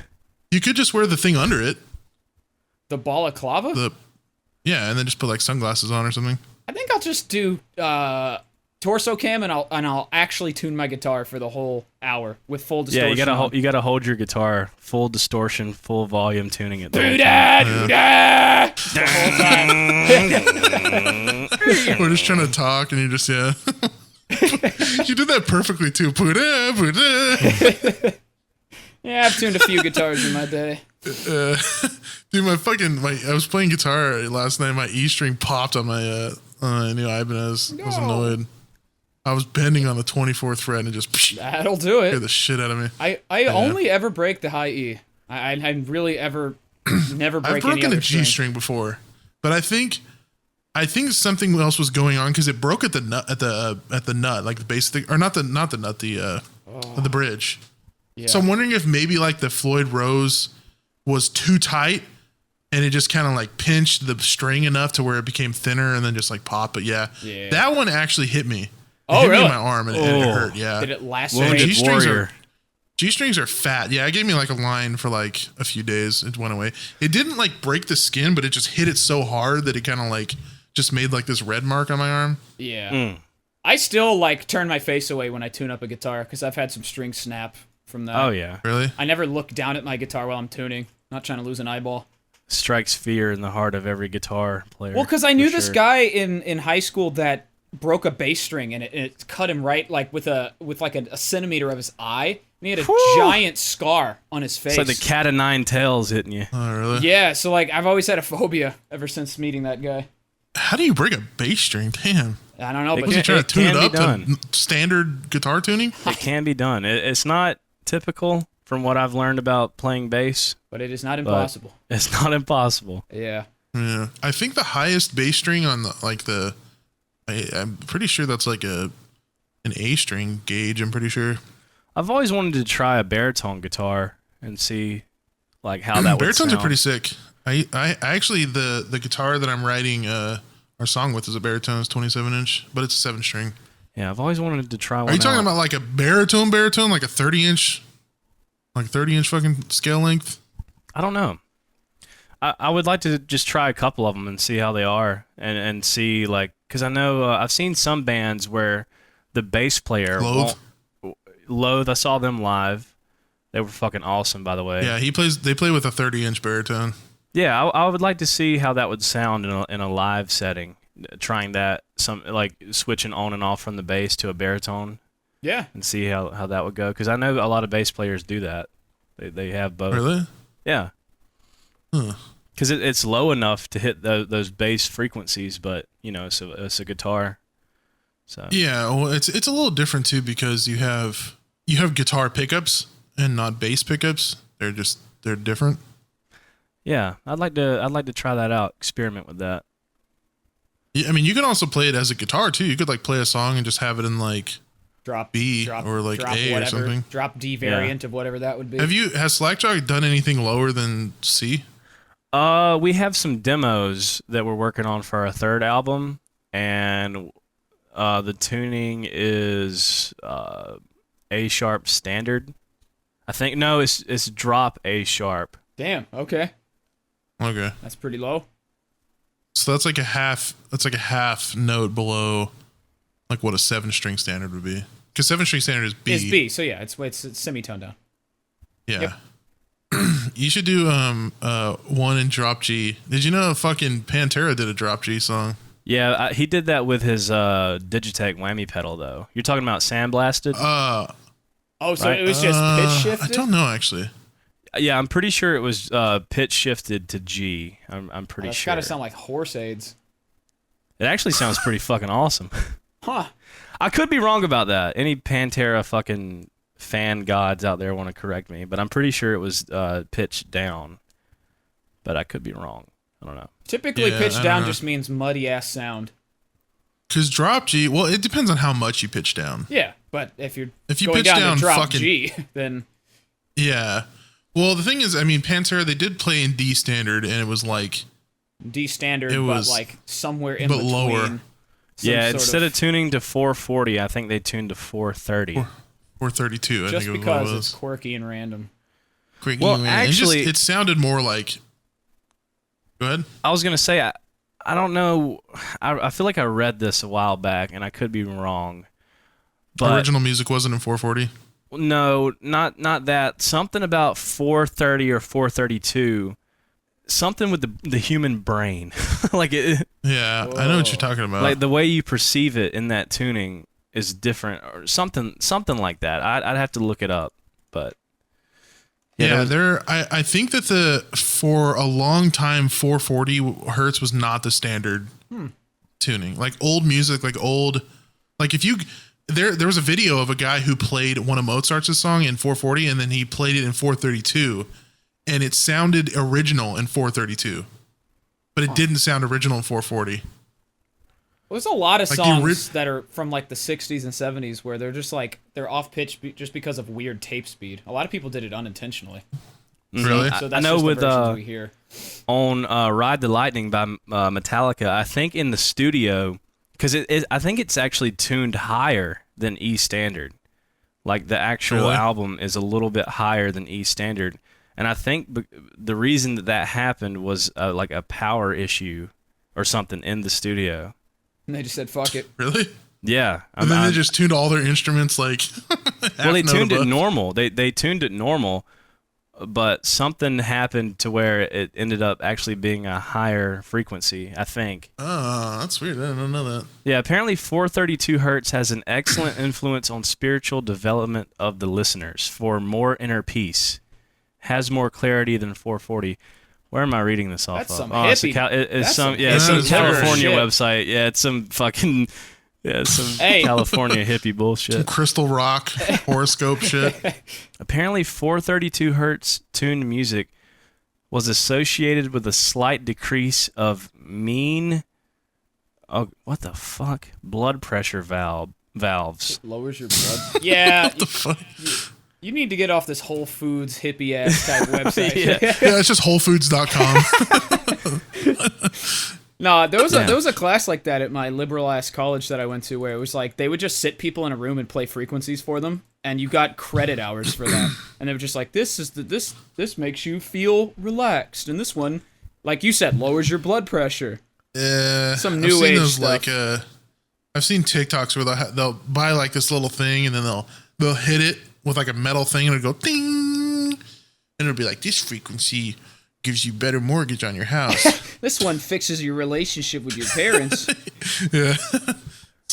You could just wear the thing under it. The balaclava? Yeah, and then just put like sunglasses on or something. I think I'll just do torso cam, and I'll actually tune my guitar for the whole hour with full distortion. Yeah, you gotta hold your guitar full distortion, full volume tuning it. Doo-dah, doo-dah, the whole time. We're just trying to talk, and you just you did that perfectly too. Buddha, Buddha. Yeah, I've tuned a few guitars in my day. Dude, I was playing guitar last night. My E string popped on my new Ibanez. I was annoyed. I was bending on the 24th fret and it just That'll do scared it. the shit out of me. I only ever break the high E. I really ever never break I've broken any other a G string before, but I think something else was going on because it broke at the nut at the nut, like the base thing, or not the nut, the bridge. Yeah. So I'm wondering if maybe like the Floyd Rose was too tight and it just kind of like pinched the string enough to where it became thinner and then just like popped. But yeah. That one actually hit me. It hit me in my arm and it hurt. Yeah. Did it last? G-strings are fat. Yeah, it gave me like a line for like a few days. It went away. It didn't like break the skin, but it just hit it so hard that it kind of like just made like this red mark on my arm. Yeah. I still like turn my face away when I tune up a guitar because I've had some strings snap from that. Oh yeah. Really? I never look down at my guitar while I'm tuning. Not trying to lose an eyeball. Strikes fear in the heart of every guitar player. Well, because I knew this guy in high school that broke a bass string and it cut him right like with a centimeter of his eye. And he had a giant scar on his face. It's like the cat of nine tails hitting you. Oh, really? Yeah, so like I've always had a phobia ever since meeting that guy. How do you break a bass string? Damn. I don't know, but Was he trying to tune it up done. to standard guitar tuning? It can be done. It's not typical from what I've learned about playing bass. But it is not impossible. It's not impossible. Yeah. Yeah. I think the highest bass string on I'm pretty sure that's like an A string gauge, I'm pretty sure. I've always wanted to try a baritone guitar and see like how that would Baritones sound. are pretty sick. I actually the guitar that I'm writing our song with is a baritone. It's 27-inch, but it's a 7-string. Yeah, I've always wanted to try one. Are you talking out. about like a baritone, like a 30-inch, like 30-inch fucking scale length? I don't know. I would like to just try a couple of them and see how they are and see like because I know I've seen some bands where the bass player Loathe. I saw them live. They were fucking awesome, by the way. Yeah, they play with a 30-inch baritone. Yeah, I would like to see how that would sound in a live setting. Trying that, some like switching on and off from the bass to a baritone. Yeah. And see how that would go. Because I know a lot of bass players do that. They have both. Really? Yeah. Because it's low enough to hit those bass frequencies, but you know it's a guitar. So yeah, well, it's a little different too because you have guitar pickups and not bass pickups. They're different. Yeah, I'd like to try that out, experiment with that. Yeah, I mean, you can also play it as a guitar too. You could like play a song and just have it in like drop B or like A whatever, or something. Drop D variant of whatever that would be. Has Slackjaw done anything lower than C? We have some demos that we're working on for our third album, and the tuning is A sharp standard. I think no, it's drop A sharp. Damn. Okay. Okay. That's pretty low. So that's like a half note below like what a 7-string standard would be. Because 7-string standard is B. It's B, so yeah, it's semitone down. Yeah. Yep. You should do one in drop G. Did you know fucking Pantera did a drop G song? Yeah, he did that with his Digitech whammy pedal though. You're talking about sandblasted? So it was just pitch shifted? I don't know actually. Yeah, I'm pretty sure it was pitch shifted to G. I'm pretty It's sure. got to sound like horse aids. It actually sounds pretty fucking awesome. Huh. I could be wrong about that. Any Pantera fucking fan gods out there want to correct me, but I'm pretty sure it was pitched down. But I could be wrong. I don't know. Typically, pitch down just means muddy ass sound. Because drop G, well, it depends on how much you pitch down. Yeah, but if you going pitch down to drop fucking G, then yeah. Well, the thing is, I mean, Pantera, they did play in D standard, and it was like D standard, but like somewhere in but between. Lower. Yeah, instead of tuning to 440, I think they tuned to 430. 432, I just think because it was. it's quirky and random. Quirky well, and random. actually, it sounded more like. Go ahead. I was gonna say I don't know. I feel like I read this a while back, and I could be wrong. But Original music wasn't in 440. No, not that. Something about 430 or 432. Something with the human brain, like it. Yeah, I know what you're talking about. Like the way you perceive it in that tuning is different, or something like that. I'd have to look it up, but yeah, I think that for a long time 440 hertz was not the standard tuning. Like old music, if you. There was a video of a guy who played one of Mozart's song in 440 and then he played it in 432 and it sounded original in 432, but it didn't sound original in 440. Well, there's a lot of songs that are from like the 60s and 70s where they're just like they're off pitch just because of weird tape speed. A lot of people did it unintentionally. Really? So that's I know just with the versions we hear. On Ride the Lightning by Metallica, I think in the studio. Because I think it's actually tuned higher than E standard. Like the actual album is a little bit higher than E standard. And I think the reason that happened was like a power issue or something in the studio. And they just said, fuck it. Really? Yeah. And then they just tuned all their instruments like. Well, they tuned it normal. They tuned it normal, but something happened to where it ended up actually being a higher frequency, I think. Oh, that's weird. I didn't know that. Yeah, apparently 432 hertz has an excellent influence on spiritual development of the listeners for more inner peace. Has more clarity than 440. Where am I reading this off That's of? some It's hippie. some California shit. website. Yeah, it's some fucking some California hippie bullshit. Some crystal rock horoscope shit. Apparently 432 hertz tuned music was associated with a slight decrease of what the fuck? Blood pressure valves. It lowers your blood. Yeah. What the fuck? You need to get off this Whole Foods hippie ass type website. Yeah, it's just WholeFoods.com. No, there was a class like that at my liberal ass college that I went to where it was like they would just sit people in a room and play frequencies for them, and you got credit hours for that. And they were just like, this makes you feel relaxed, and this one, like you said, lowers your blood pressure. Yeah, some new age those, stuff. Like, I've seen TikToks where they'll buy like this little thing and then they'll hit it with like a metal thing and it'll go ding, and it'll be like, this frequency gives you better mortgage on your house. This one fixes your relationship with your parents. Yeah.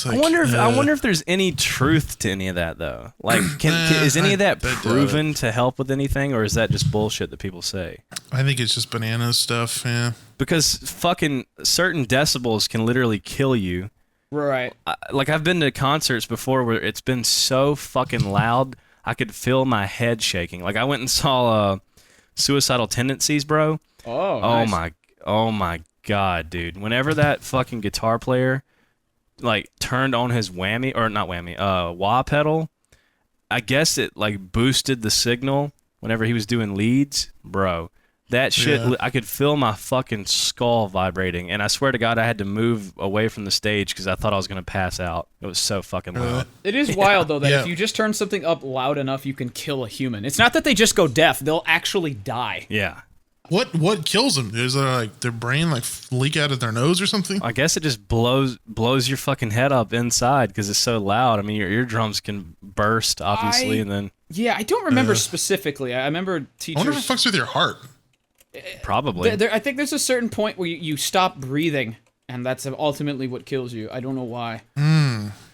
Like, I wonder if there's any truth to any of that though. Like, is any of that proven to help with anything, or is that just bullshit that people say? I think it's just banana stuff. Yeah. Because fucking certain decibels can literally kill you. Right. Like, I've been to concerts before where it's been so fucking loud, I could feel my head shaking. Like, I went and saw Suicidal Tendencies, bro. Oh, nice. Oh my god, dude. Whenever that fucking guitar player like turned on his wah pedal, I guess it like boosted the signal whenever he was doing leads, bro. That shit, yeah. I could feel my fucking skull vibrating, and I swear to God, I had to move away from the stage because I thought I was gonna pass out. It was so fucking loud. It is wild though that if you just turn something up loud enough, you can kill a human. It's not that they just go deaf; they'll actually die. Yeah. What kills them? Is there like their brain like leak out of their nose or something? I guess it just blows your fucking head up inside because it's so loud. I mean, your eardrums can burst, obviously, and then. Yeah, I don't remember specifically. I remember teachers. I wonder if it fucks with your heart. Probably. I think there's a certain point where you stop breathing, and that's ultimately what kills you. I don't know why.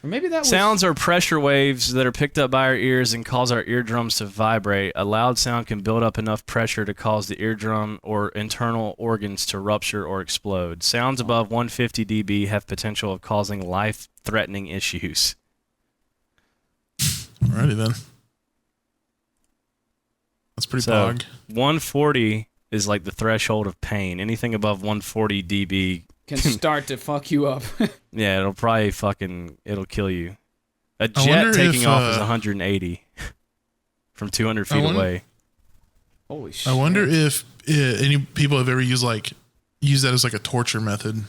Or maybe that was... Sounds are pressure waves that are picked up by our ears and cause our eardrums to vibrate. A loud sound can build up enough pressure to cause the eardrum or internal organs to rupture or explode. Sounds above 150 dB have potential of causing life-threatening issues. Alrighty then. That's pretty bog. 140 is like the threshold of pain. Anything above 140 dB can start to fuck you up. Yeah, it'll probably it'll kill you. A jet taking off is 180 from 200 feet away. Holy shit. I wonder if any people have ever used that as like a torture method.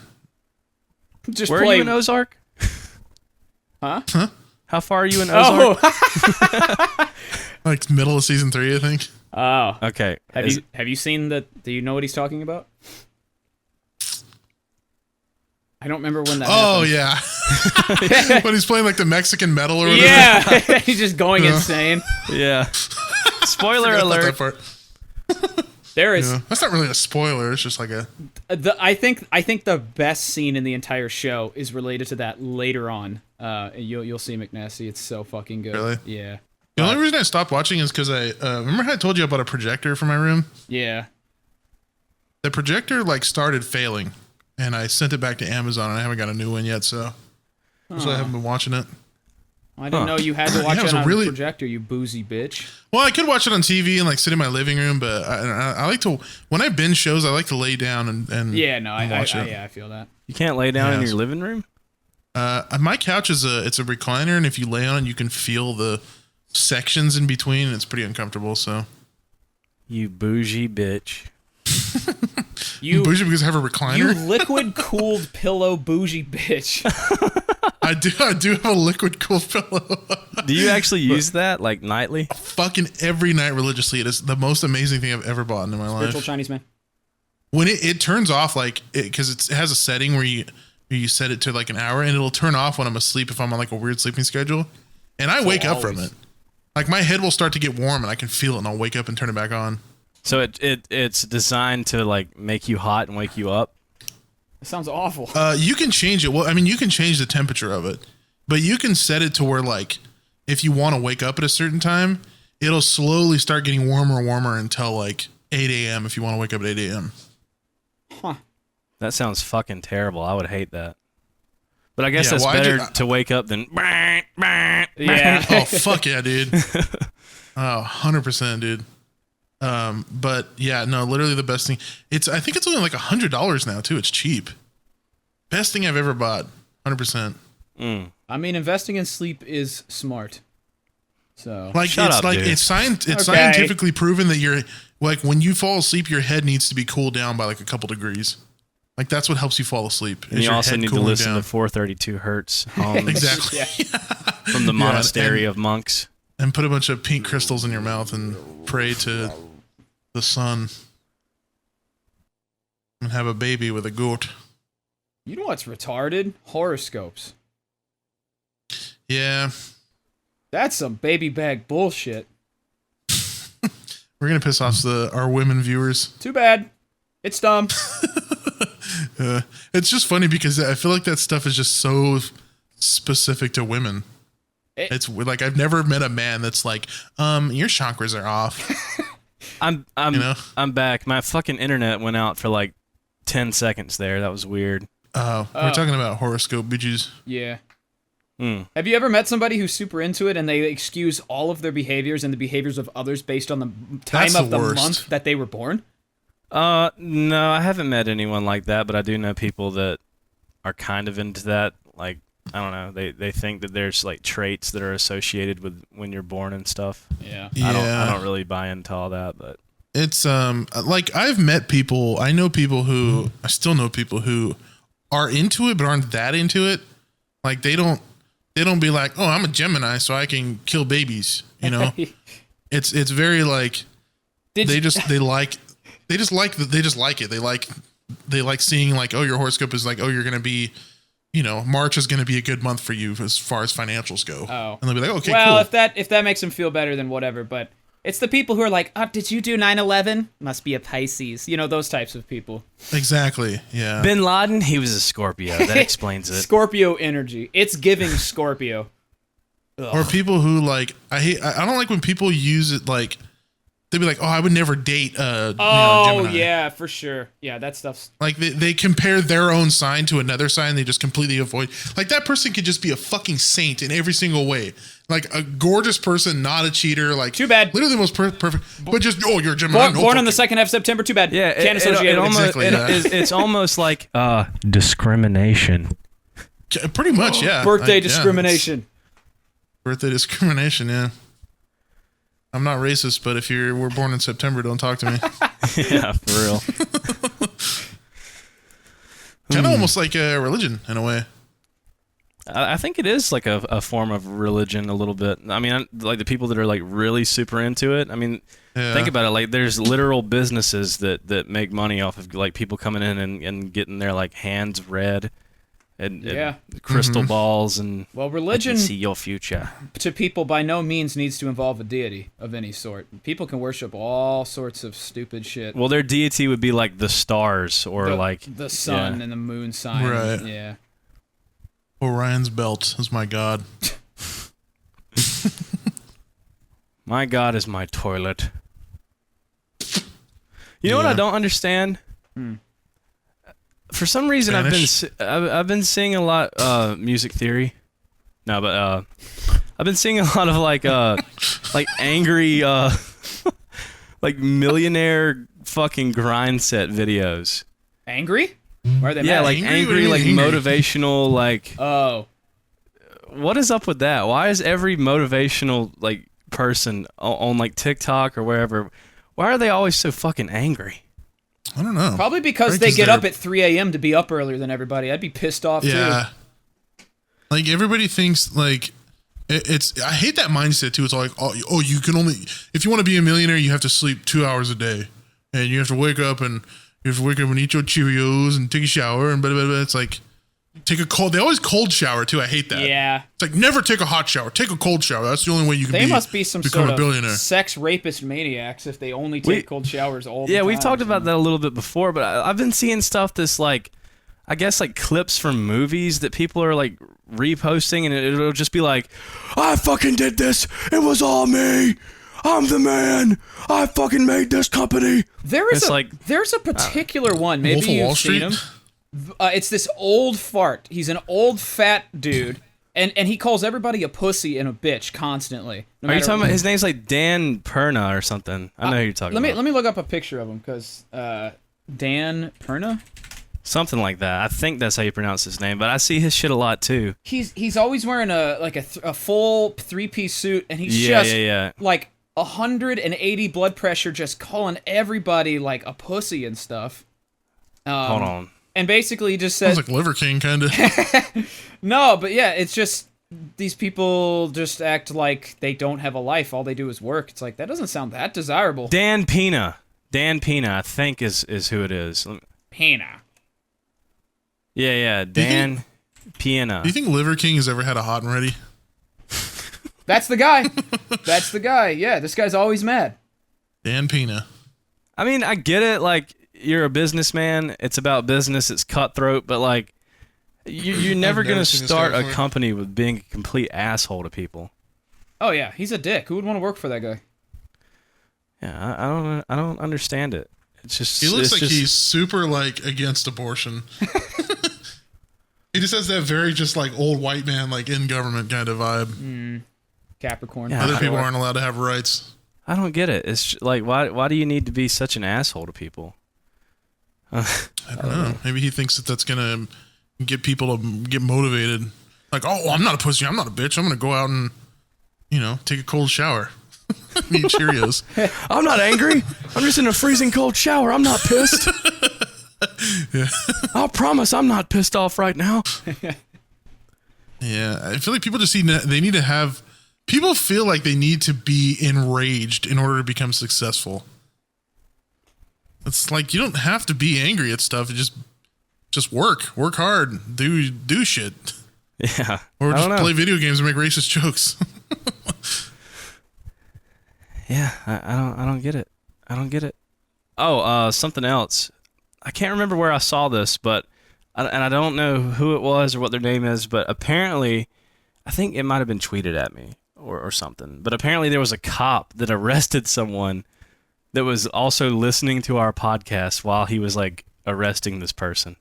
Just Where are you in Ozark? Huh? How far are you in Ozark? Oh. Like middle of season 3, I think. Oh. Okay. Have you seen that? Do you know what he's talking about? I don't remember when that happened. Yeah. When he's playing like the Mexican metal or whatever. Yeah. He's just going insane. Yeah. Spoiler alert. There is. Yeah. That's not really a spoiler. It's just like a. I think the best scene in the entire show is related to that later on. You'll see McNasty. It's so fucking good. Really? Yeah. The only reason I stopped watching is because I remember how I told you about a projector for my room. Yeah. The projector started failing, and I sent it back to Amazon, and I haven't got a new one yet. So I haven't been watching it. I didn't know you had to watch it on a projector, you boozy bitch. Well, I could watch it on TV and sit in my living room, but I like to, when I binge shows, I like to lay down and watch it. Yeah, I feel that. You can't lay down in your living room? My couch is a recliner, and if you lay on it, you can feel the sections in between, and it's pretty uncomfortable. So, you bougie bitch. You bougie because I have a recliner? You liquid cooled pillow bougie bitch. I do have a liquid cooled pillow. Do you actually use that nightly? Fucking every night religiously. It is the most amazing thing I've ever bought in my life. Spiritual Chinese man. when it turns off, like, because it has a setting where you set it to like an hour, and it'll turn off when I'm asleep if I'm on like a weird sleeping schedule, and I wake up from it. Like my head will start to get warm, and I can feel it, and I'll wake up and turn it back on. So it's designed to like make you hot and wake you up. It sounds awful. You can change it. Well, I mean, you can change the temperature of it, but you can set it to where like if you want to wake up at a certain time, it'll slowly start getting warmer and warmer until like 8 a.m. if you want to wake up at 8 a.m. Huh. That sounds fucking terrible. I would hate that. But I guess that's better to wake up than. Yeah. Oh, fuck yeah, dude. Oh, 100%, dude. But yeah, no, literally the best thing. I think it's only like $100 now too. It's cheap. Best thing I've ever bought. 100%. I mean, investing in sleep is smart. So like it's scientifically proven that you're like when you fall asleep, your head needs to be cooled down by like a couple degrees. Like that's what helps you fall asleep. And you also need to listen to 432 Hertz exactly from the monastery of monks. And put a bunch of pink crystals in your mouth and pray to the sun. And have a baby with a goat. You know what's retarded? Horoscopes. Yeah. That's some baby bag bullshit. We're going to piss off our women viewers. Too bad. It's dumb. It's just funny because I feel like that stuff is just so specific to women. It's like I've never met a man that's like, your chakras are off. I'm back. My fucking internet went out for like 10 seconds there. That was weird. We're talking about horoscope bitches. Yeah. Have you ever met somebody who's super into it and they excuse all of their behaviors and the behaviors of others based on the time of the month that they were born? No, I haven't met anyone like that, but I do know people that are kind of into that. Like, I don't know, they think that there's like traits that are associated with when you're born and stuff. Yeah. I don't really buy into all that, but it's like I still know people who are into it but aren't that into it. Like they don't be like, oh, I'm a Gemini so I can kill babies, you know. It's very like they just like it. They like seeing like, oh, your horoscope is like, oh, you're gonna be, you know, March is gonna be a good month for you as far as financials go. Oh, and they'll be like, okay, well, cool. if that makes them feel better, then whatever. But it's the people who are like, oh, did you do 9/11? Must be a Pisces. You know, those types of people. Exactly. Yeah. Bin Laden, he was a Scorpio. That explains it. Scorpio energy. It's giving Scorpio. Ugh. Or people who like, I don't like when people use it like. They'd be like, oh, I would never date Gemini. Yeah, for sure. Yeah, that stuff's... Like, they compare their own sign to another sign. They just completely avoid... Like, that person could just be a fucking saint in every single way. Like, a gorgeous person, not a cheater. Like, too bad. Literally the most perfect... But just, oh, you're a Gemini. Born on the 2nd of September, too bad. Yeah, Can't associate it. It's almost like discrimination. Pretty much, yeah. Birthday discrimination. Birthday discrimination, yeah. I'm not racist, but if we're born in September, don't talk to me. Yeah, for real. Kind of almost like a religion in a way. I think it is like a form of religion a little bit. I mean, like the people that are like really super into it. I mean, think about it. Like there's literal businesses that make money off of like people coming in and getting their like hands read. And crystal balls and religion, I can see your future. To people by no means needs to involve a deity of any sort. People can worship all sorts of stupid shit. Well, their deity would be like the stars or like the sun and the moon sign. Right. Yeah. Orion's belt is my god. My god is my toilet. You know what I don't understand? For some reason, I've been seeing a lot music theory. No, but I've been seeing a lot of like angry like millionaire fucking grind set videos. Angry? Why are they mad? Yeah, like angry like motivational like. Oh. What is up with that? Why is every motivational like person on like TikTok or wherever? Why are they always so fucking angry? I don't know. Probably because they get up at 3 a.m. to be up earlier than everybody. I'd be pissed off too. Like everybody thinks like it's. I hate that mindset too. It's like, oh, you can only if you want to be a millionaire, you have to sleep 2 hours a day, and you have to wake up and You have to wake up and eat your Cheerios and take a shower and blah, blah, blah. It's like, take a cold. They always cold shower too. I hate that. Yeah. It's like never take a hot shower. Take a cold shower. That's the only way you can. They must be some become sort a billionaire. of sex rapist maniacs if they only take cold showers all the time. Yeah, we've talked about that a little bit before, but I've been seeing stuff that's like, I guess like clips from movies that people are like reposting, and it'll just be like, I fucking did this. It was all me. I'm the man. I fucking made this company. There's a particular one. Maybe you've seen him. It's this old fart. He's an old fat dude, and he calls everybody a pussy and a bitch constantly. Are you talking about his name's like Dan Perna or something? I know who you're talking about. Let me look up a picture of him because Dan Perna. Something like that. I think that's how you pronounce his name, but I see his shit a lot too. He's always wearing a full 3-piece suit, and he's like 180 blood pressure, just calling everybody like a pussy and stuff. Hold on. And basically just says... Sounds like Liver King, kind of. No, but yeah, it's just... These people just act like they don't have a life. All they do is work. It's like, that doesn't sound that desirable. Dan Pena, I think is who it is. Pena. Yeah, Dan Pena. Do you think Liver King has ever had a hot and ready? That's the guy. That's the guy. Yeah, this guy's always mad. Dan Pena. I mean, I get it. Like, you're a businessman. It's about business. It's cutthroat. But, like, you're never going to start a company with being a complete asshole to people. Oh, yeah. He's a dick. Who would want to work for that guy? Yeah, I don't understand it. It's just... He looks like he's super, like, against abortion. He just has that very just, like, old white man, like, in government kind of vibe. Capricorn. Yeah, other people aren't allowed to have rights. I don't get it. It's like, why do you need to be such an asshole to people? I don't know. Maybe he thinks that's going to get people to get motivated. Like, oh, I'm not a pussy. I'm not a bitch. I'm going to go out and, take a cold shower. Eat Cheerios. I'm not angry. I'm just in a freezing cold shower. I'm not pissed. Yeah. I promise I'm not pissed off right now. Yeah. I feel like people just need to have... People feel like they need to be enraged in order to become successful. It's like you don't have to be angry at stuff. You just work hard, do shit. Yeah. Or just play video games and make racist jokes. Yeah, I don't get it. I don't get it. Oh, something else. I can't remember where I saw this, but I don't know who it was or what their name is, but apparently, I think it might have been tweeted at me. Or something. But apparently there was a cop that arrested someone that was also listening to our podcast while he was like arresting this person.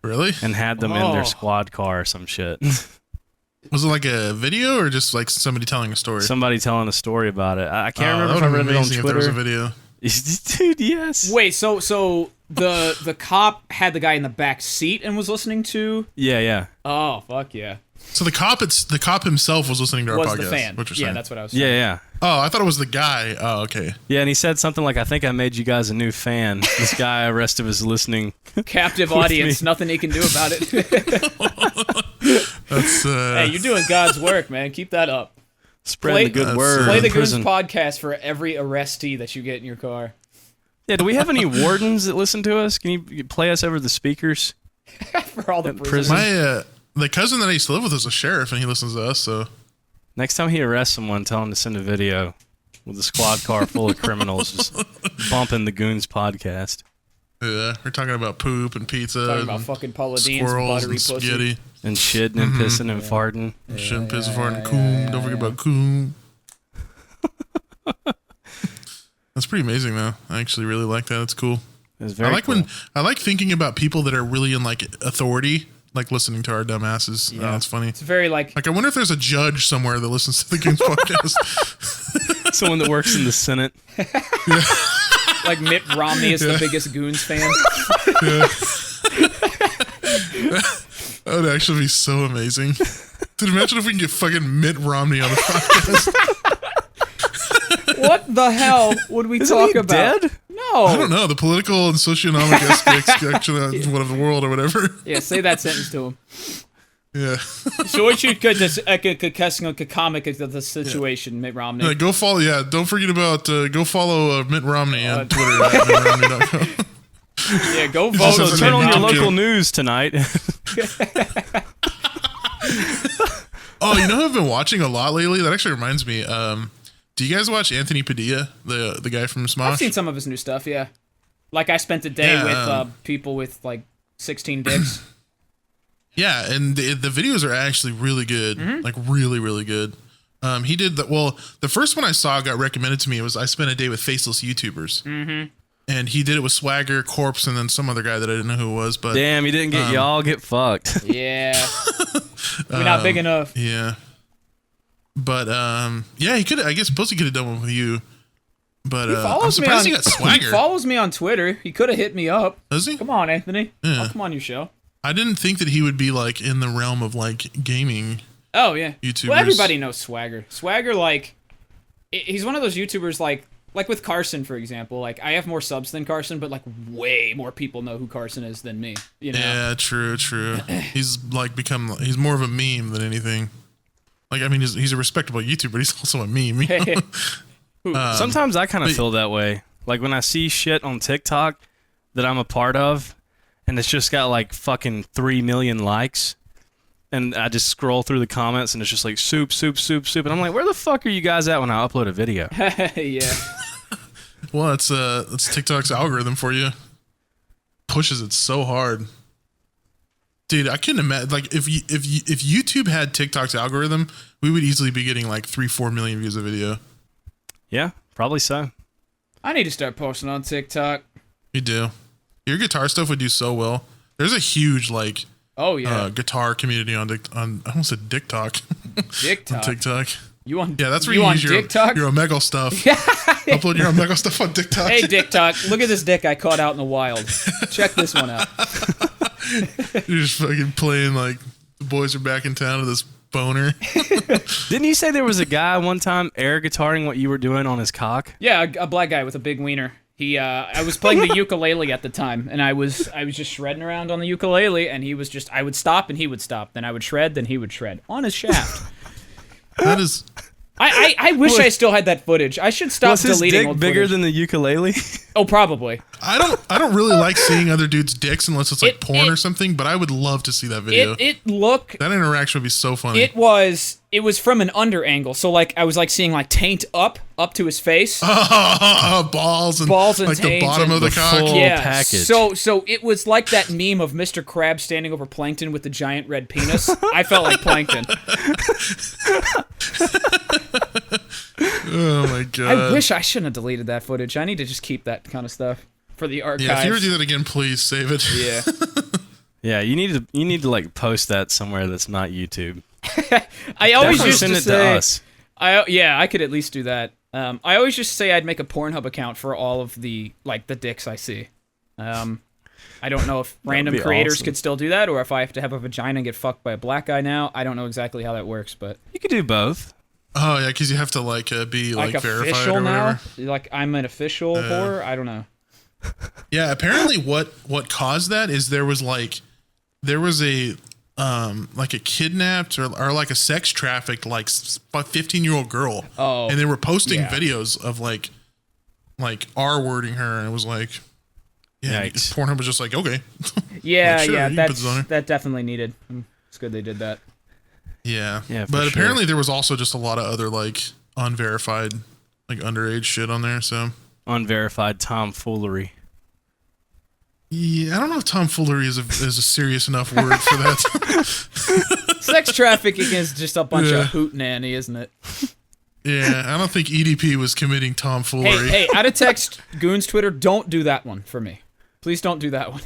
Really? And had them in their squad car or some shit. Was it like a video or just like somebody telling a story? Somebody telling a story about it. I can't remember if I read it on Twitter. If there was a video. Dude, yes. Wait, so the cop had the guy in the back seat and was listening to? Yeah. Oh, fuck yeah. So the cop himself was listening to our podcast. Was the fan. What you're saying. Yeah, that's what I was saying. Yeah. Oh, I thought it was the guy. Oh, okay. Yeah, and he said something like, I think I made you guys a new fan. This guy, the rest of us listening. Captive audience, nothing he can do about it. That's Hey, you're doing God's work, man. Keep that up. Spread the good word. Play the Goons podcast for every arrestee that you get in your car. Yeah, do we have any wardens that listen to us? Can you play us over the speakers? For all the prisoners. The cousin that I used to live with is a sheriff, and he listens to us, so... Next time he arrests someone, tell him to send a video with a squad car full of criminals just bumping the Goons podcast. Yeah, we're talking about poop and pizza. Talking about fucking Paula Dean's squirrels buttery and spaghetti. pussy. And shitting and pissing and farting. Shitting, pissing, farting, coom. Don't forget about coom. That's pretty amazing, though. I actually really like that. It's cool. It's very cool. I like thinking about people that are really in like authority, like listening to our dumbasses. Yeah. It's funny. It's very like I wonder if there's a judge somewhere that listens to the Goons podcast. Someone that works in the Senate. Yeah. Like Mitt Romney is the biggest Goons fan. Yeah. That would actually be so amazing. Dude, imagine if we can get fucking Mitt Romney on the podcast. What the hell would we talk about? Dead? No. I don't know. The political and socioeconomic aspects actually of the world or whatever. Yeah, say that sentence to him. Yeah. So what you could comic the situation, Mitt Romney. Yeah, go follow. Yeah, don't forget about go follow Mitt Romney on Twitter at MittRomney.com. Yeah, go vote. Also, turn on your local news tonight. Oh, you know who I've been watching a lot lately? That actually reminds me. Do you guys watch Anthony Padilla, the guy from Smosh? I've seen some of his new stuff, yeah. Like, I spent a day with people with, like, 16 dicks. Yeah, and the videos are actually really good. Like, really, really good. He did the first one I saw got recommended to me was I spent a day with faceless YouTubers. And he did it with Swagger, Corpse, and then some other guy that I didn't know who it was. But damn, he didn't get y'all get fucked. Yeah. We're not big enough. Yeah. But yeah, he could. I guess Pussy could have done one with you. But I'm surprised he got Swagger. He follows me on Twitter. He could have hit me up. Does he? Come on, Anthony. Yeah. I'll come on your show. I didn't think that he would be like in the realm of like gaming. Oh yeah. YouTubers. Well, everybody knows Swagger. Swagger, like, he's one of those YouTubers like with Carson, for example. Like, I have more subs than Carson, but like way more people know who Carson is than me. You know? Yeah, true. He's like he's more of a meme than anything. Like, I mean, he's a respectable YouTuber, but he's also a meme. Sometimes I kind of feel that way. Like when I see shit on TikTok that I'm a part of, and it's just got like fucking 3 million likes, and I just scroll through the comments, and it's just like soup, and I'm like, where the fuck are you guys at when I upload a video? Yeah. Well, that's TikTok's algorithm for you. Pushes it so hard. Dude, I couldn't imagine, like, if YouTube had TikTok's algorithm, we would easily be getting like 3-4 million views a video. Yeah, probably so. I need to start posting on TikTok. You do. Your guitar stuff would do so well. There's a huge like guitar community on I almost said TikTok. TikTok. On TikTok. You on? Yeah, that's where you use your Omegle stuff. Upload your Omegle stuff on TikTok. Hey, TikTok, look at this dick I caught out in the wild. Check this one out. You're just fucking playing like the boys are back in town to this boner. Didn't you say there was a guy one time air guitaring what you were doing on his cock? Yeah, a black guy with a big wiener. I was playing the ukulele at the time, and I was just shredding around on the ukulele, and I would stop and he would stop, then I would shred, then he would shred on his shaft. That is. I wish I still had that footage. I should stop deleting his dick old bigger footage. than the ukulele? Oh, probably. I don't really like seeing other dudes' dicks unless it's like porn or something, but I would love to see that video. That interaction would be so funny. It was from an under angle, so like I was like seeing like taint up to his face. Balls and like the bottom of the cock. Yeah. Package. So it was like that meme of Mr. Krabs standing over Plankton with the giant red penis. I felt like Plankton. Oh my god! I wish I shouldn't have deleted that footage. I need to just keep that kind of stuff for the archives. Yeah, if you ever do that again, please save it. Yeah. Yeah, you need to like post that somewhere that's not YouTube. I always used send to it say, to us. I could at least do that. I always just say I'd make a Pornhub account for all of the dicks I see. I don't know if random creators could still do that, or if I have to have a vagina and get fucked by a black guy now. I don't know exactly how that works, but you could do both. Oh yeah, because you have to be verified official or whatever. Now. Like I'm an official whore. I don't know. Yeah, apparently what caused that is there was a like a kidnapped or like a sex trafficked like 15-year-old girl. Oh, and they were posting videos of like R-wording her, and it was like, yeah, Pornhub was just like, okay. Yeah, like, sure, yeah, that definitely needed. It's good they did that. Yeah, but apparently there was also just a lot of other like unverified like underage shit on there. So unverified tomfoolery. Yeah, I don't know if tomfoolery is a serious enough word for that. Sex trafficking is just a bunch of hootenanny, isn't it? Yeah, I don't think EDP was committing tomfoolery. Hey, out of text, Goons Twitter, don't do that one for me. Please don't do that one.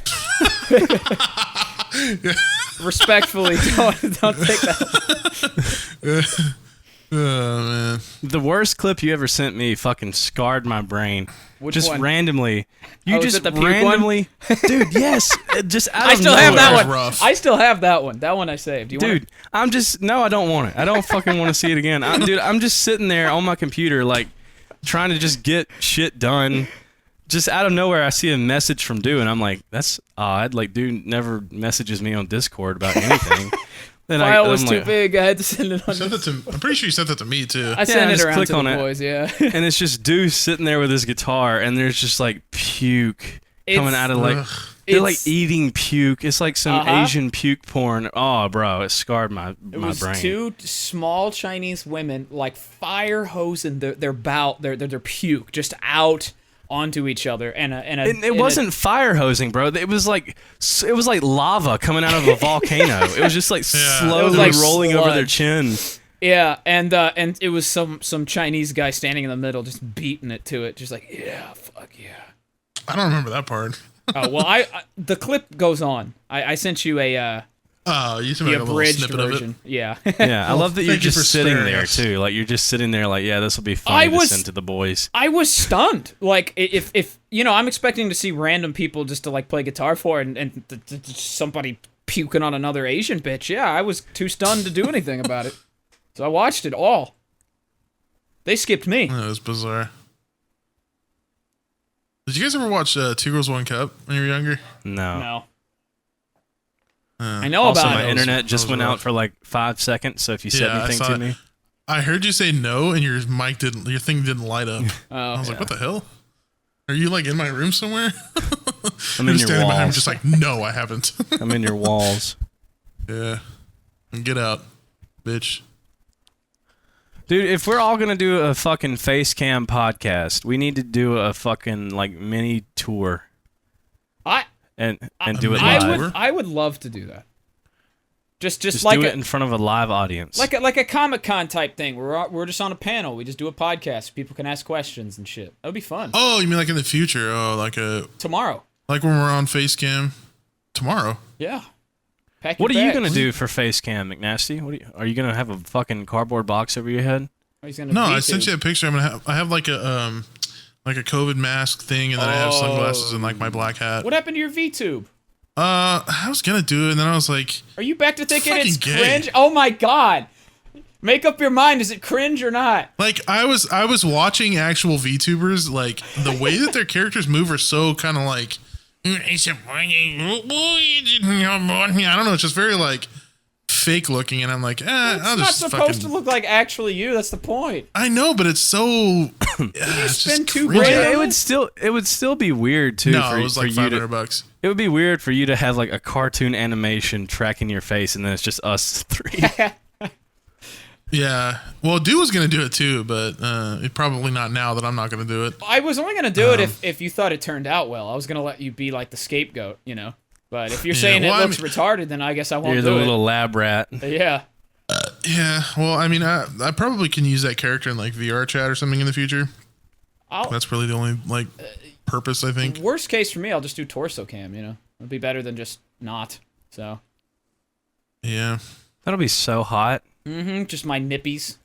Respectfully, don't take that one. Oh man. The worst clip you ever sent me fucking scarred my brain. Which one? Randomly. You just the randomly Dude, yes. Just out of I still nowhere. have that one. Rough. I still have that one. That one I saved. Do you Dude, I don't want it. I don't fucking want to see it again. I'm just sitting there on my computer like trying to just get shit done. Just out of nowhere, I see a message from Dude, and I'm like, that's odd. Like, Dude never messages me on Discord about anything. Then file was too big. I had to send it on. I'm pretty sure you sent that to me too. I sent it around to the boys. Yeah. And it's just Dude sitting there with his guitar, and there's just like puke coming out of like they're like eating puke. It's like some Asian puke porn. Oh, bro, it scarred my brain. It was two small Chinese women like fire hosing their puke just out onto each other, and it wasn't fire hosing, bro. It was like lava coming out of a volcano. It was just like slowly like rolling over their chin. Yeah, and it was some Chinese guy standing in the middle, just beating it to it, just like fuck yeah. I don't remember that part. Oh well, the clip goes on. I sent you a you sent me like a little snippet version. Of it. Yeah. Yeah, I love that you're just sitting there too. Like you're just sitting there, like this will be fun to send to the boys. I was stunned. Like if I'm expecting to see random people just to like play guitar for it, and somebody puking on another Asian bitch. Yeah, I was too stunned to do anything about it. So I watched it all. They skipped me. That was bizarre. Did you guys ever watch Two Girls, One Cup when you were younger? No. I know also, about it. My internet just went out for like 5 seconds, so if you said anything to me. I heard you say no, and your thing didn't light up. I was like, what the hell? Are you like in my room somewhere? I'm in your standing walls. behind me just like, no, I haven't. I'm in your walls. Yeah. Get out, bitch. Dude, if we're all gonna do a fucking face cam podcast, we need to do a fucking like mini tour. And do it live. I would love to do that. Just like do it in front of a live audience. Like a Comic-Con type thing. We're just on a panel. We just do a podcast. People can ask questions and shit. That would be fun. Oh, you mean like in the future? Oh, like tomorrow. Like when we're on Facecam tomorrow. Yeah. What are you gonna do for Facecam, McNasty? Are you gonna have a fucking cardboard box over your head? No, I sent you a picture. I have like a COVID mask thing, and then I have sunglasses and like my black hat. What happened to your VTube? I was gonna do it, and then I was like, are you back to thinking it's cringe? Oh my god. Make up your mind. Is it cringe or not? Like I was watching actual VTubers, like the way that their characters move are so kind of like I don't know, it's just very like fake looking, and I'm like, it's not supposed to look like actually you. That's the point. I know, but it's so. It's spend $2 grand. It would still be weird too. No, it was like $500. It would be weird for you to have like a cartoon animation tracking your face, and then it's just us three. Yeah, well, Dew was gonna do it too, but probably not now that I'm not gonna do it. I was only gonna do it if you thought it turned out well. I was gonna let you be like the scapegoat, you know. But if you're saying it looks retarded, then I guess I won't do it. You're the little lab rat. Yeah. Yeah. Well, I mean, I probably can use that character in like VR chat or something in the future. That's really the only like purpose, I think. Worst case for me, I'll just do torso cam. You know, it'll be better than just not. So. Yeah. That'll be so hot. Just my nippies.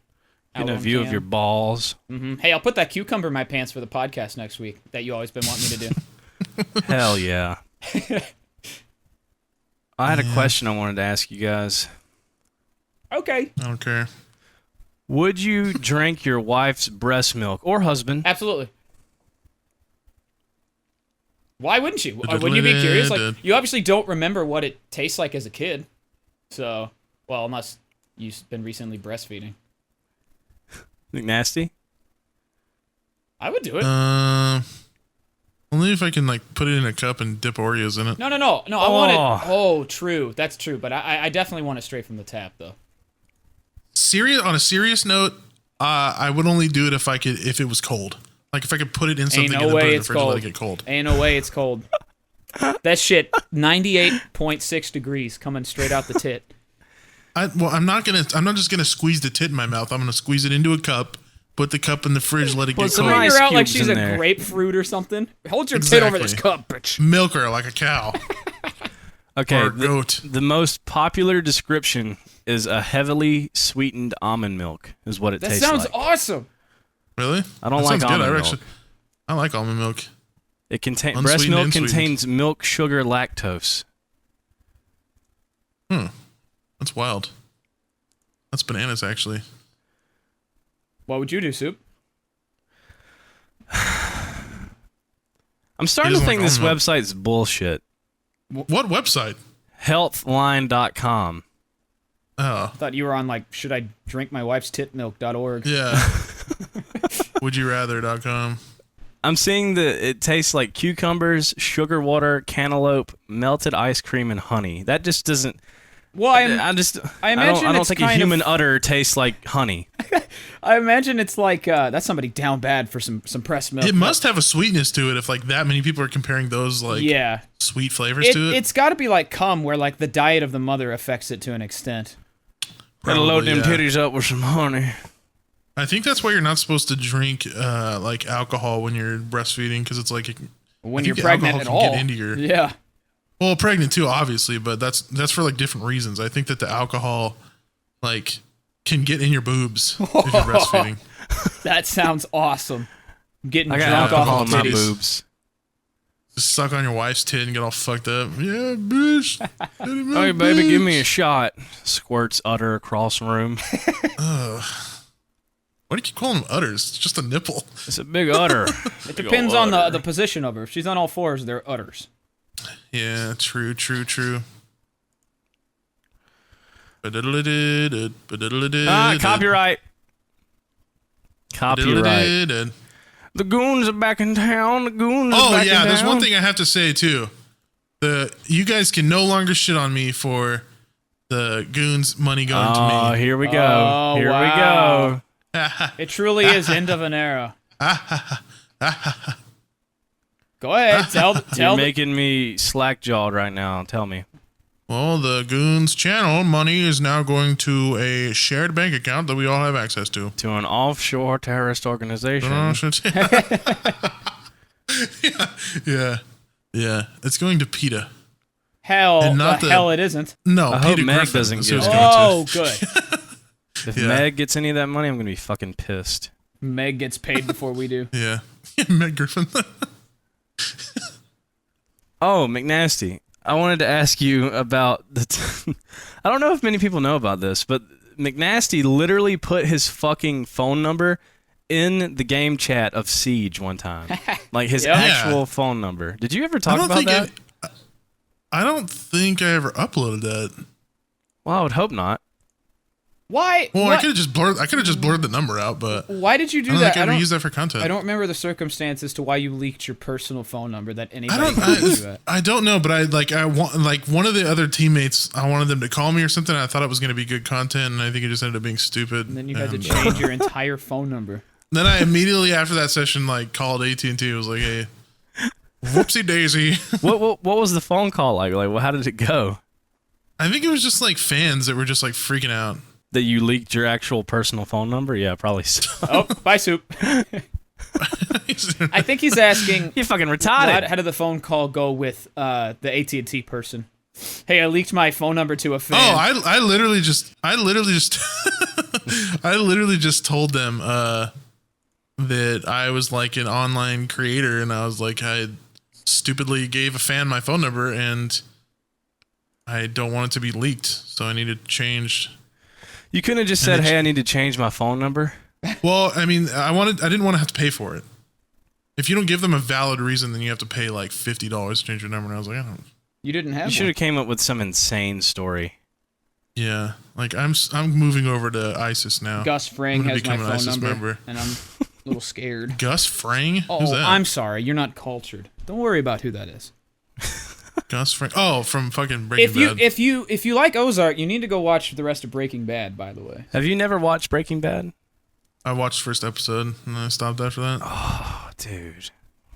Getting a view of your balls. Hey, I'll put that cucumber in my pants for the podcast next week that you always been wanting me to do. Hell yeah. I had a question I wanted to ask you guys. Okay. I don't care. Would you drink your wife's breast milk or husband? Absolutely. Why wouldn't you? Wouldn't you be curious? Like, you obviously don't remember what it tastes like as a kid. So, well, unless you've been recently breastfeeding. Nasty? I would do it. Only if I can like put it in a cup and dip Oreos in it. No. I want it. Oh, true. That's true. But I definitely want it straight from the tap, though. On a serious note, I would only do it if it was cold. Like if I could put it in something and put it in the fridge and let it get cold. Ain't no way it's cold. That shit, 98.6 degrees coming straight out the tit. I'm not just gonna squeeze the tit in my mouth. I'm gonna squeeze it into a cup. Put the cup in the fridge, let it get cold. Bring her out like she's a grapefruit or something. Hold your tit over this cup, bitch. Milk her like a cow. Okay, or a goat. The most popular description is a heavily sweetened almond milk, is what it tastes like. That sounds awesome. Really? I don't like almond milk. I like almond milk. Breast milk contains milk, sugar, lactose. That's wild. That's bananas, actually. What would you do, Soup? I'm starting to think this website's bullshit. What website? Healthline.com. Oh. I thought you were on like shouldidrinkmywife'stitmilk.org. Yeah. Would you rather.com. I'm seeing it tastes like cucumbers, sugar water, cantaloupe, melted ice cream, and honey. That just doesn't. Well, I imagine I don't think a human udder tastes like honey. I imagine it's like that's somebody down bad for some pressed milk. It must have a sweetness to it if like that many people are comparing those like sweet flavors to it. It's got to be like cum, where like the diet of the mother affects it to an extent. Gotta load them titties up with some honey. I think that's why you're not supposed to drink like alcohol when you're breastfeeding, because it's like when you're pregnant at all. Get into your, yeah. Well, pregnant too, obviously, but that's for like different reasons. I think that the alcohol like can get in your boobs if you're breastfeeding. That sounds awesome. Getting I got drunk alcohol off in of my titties. boobs. Just suck on your wife's tit and get all fucked up. Yeah, bitch. Hey, baby, give me a shot. Squirts udder across the room. Why do you keep calling them udders? It's just a nipple. It's a big udder. It depends on the position of her. If she's on all fours, they're udders. Yeah, true. Copyright. The goons are back in town. The goons are back in town. There's one thing I have to say too. You guys can no longer shit on me for the goons money going to me. Oh, here we go. Oh, here wow. we go. It truly is end of an era. Go ahead, tell. You're making me slack-jawed right now. Tell me. Well, the Goons channel money is now going to a shared bank account that we all have access to. To an offshore terrorist organization. Yeah. It's going to PETA. Hell it isn't. No, I Peter hope Meg Griffin doesn't is get who it. it's going to. Good. If Meg gets any of that money, I'm going to be fucking pissed. Meg gets paid before we do. Yeah. Meg Griffin. Oh, McNasty. I wanted to ask you about I don't know if many people know about this, but McNasty literally put his fucking phone number in the game chat of Siege one time. Like his actual phone number. Did you ever talk about that? I don't think I ever uploaded that. Well, I would hope not. Why? Well, I could have just blurred the number out, but why did you do that? I don't use that for content. I don't remember the circumstances to why you leaked your personal phone number that anybody could do that. I don't know, but I want one of the other teammates. I wanted them to call me or something. I thought it was going to be good content, and I think it just ended up being stupid. And then you had to change your entire phone number. Then I immediately after that session called AT&T. I was like, hey, whoopsie daisy. What was the phone call like? Like, how did it go? I think it was just fans that were just freaking out. That you leaked your actual personal phone number? Yeah, probably so. Oh, bye, Soup. I think he's asking... You fucking retarded. How did the phone call go with the AT&T person? Hey, I leaked my phone number to a fan. Oh, I literally just I literally just told them that I was an online creator, and I was I stupidly gave a fan my phone number, and I don't want it to be leaked, so I need to change... You couldn't have just said, hey, I need to change my phone number? Well, I mean, I didn't want to have to pay for it. If you don't give them a valid reason, then you have to pay $50 to change your number. And I was like, I don't. You didn't have. You should have came up with some insane story. Yeah, I'm moving over to ISIS now. Gus Fring has my phone number, and I'm a little scared. Gus Fring? Oh, who's that? I'm sorry, you're not cultured. Don't worry about who that is. Gus Fring. Oh, from fucking Breaking Bad. If you like Ozark, you need to go watch the rest of Breaking Bad. By the way, have you never watched Breaking Bad? I watched first episode and I stopped after that. Oh, dude,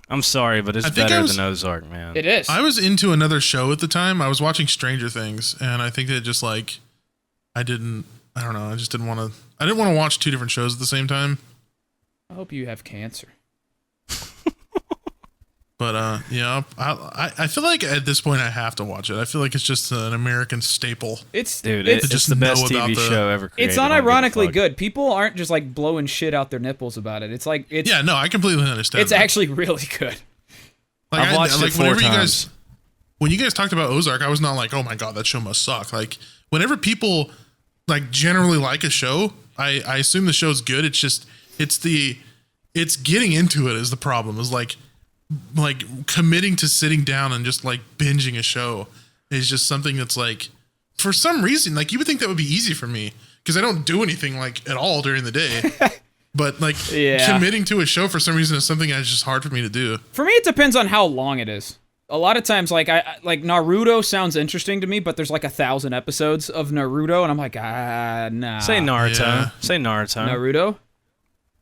I'm sorry, but it's better than Ozark, man. It is. I was into another show at the time. I was watching Stranger Things, and I think that just I don't know. I just didn't want to. I didn't want to watch two different shows at the same time. I hope you have cancer. But yeah, I feel like at this point I have to watch it. I feel like it's just an American staple. It's the best TV show ever created. It's unironically good. People aren't just blowing shit out their nipples about it. It's yeah, no, I completely understand. It's actually really good. I've watched it 4 times. When you guys talked about Ozark, I was not like, oh my god, that show must suck. Whenever people generally like a show, I assume the show's good. It's just it's getting into it is the problem. Is committing to sitting down and just binging a show is just something that's for some reason you would think that would be easy for me because I don't do anything at all during the day. But like committing to a show for some reason is something that's just hard for me to do. For me, it depends on how long it is. A lot of times, like like Naruto sounds interesting to me, but there's like 1,000 episodes of Naruto, and I'm like, nah. Say Naruto. Yeah. Say Naruto. Naruto.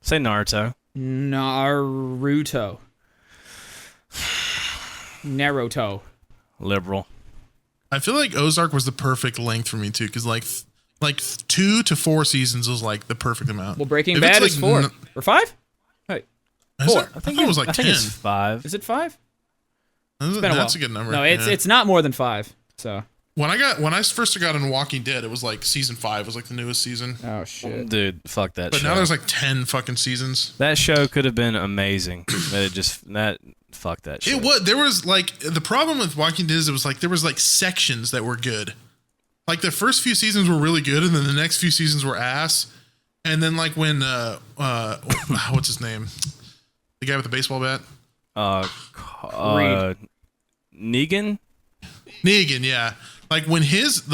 Say Naruto. Naruto. Liberal. I feel like Ozark was the perfect length for me too, because like 2 to 4 seasons was like the perfect amount. Well, Breaking Bad is 4 or 5. Wait, 4. I think it was like 10. I think it's 5. Is it 5? That's a good number. No, it's not more than 5. So when I first got into Walking Dead, it was like season 5 was like the newest season. oh shit, Dude, fuck that But show. now there's like 10 fucking seasons. That show could have been amazing. Fuck that show. It was. There was like the problem with Walking Dead is it was like there was like sections that were good. Like the first few seasons were really good, and then the next few seasons were ass. And then like when what's his name? The guy with the baseball bat? Negan? Negan, yeah. Like when his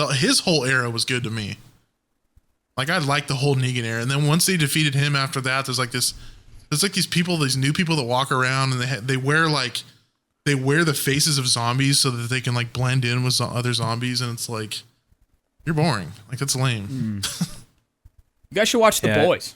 whole era was good to me. Like I liked the whole Negan era, and then once they defeated him after that, there's like these people, these new people that walk around and they wear the faces of zombies so that they can like blend in with other zombies, and it's like you're boring. Like that's lame. you guys should watch The Boys.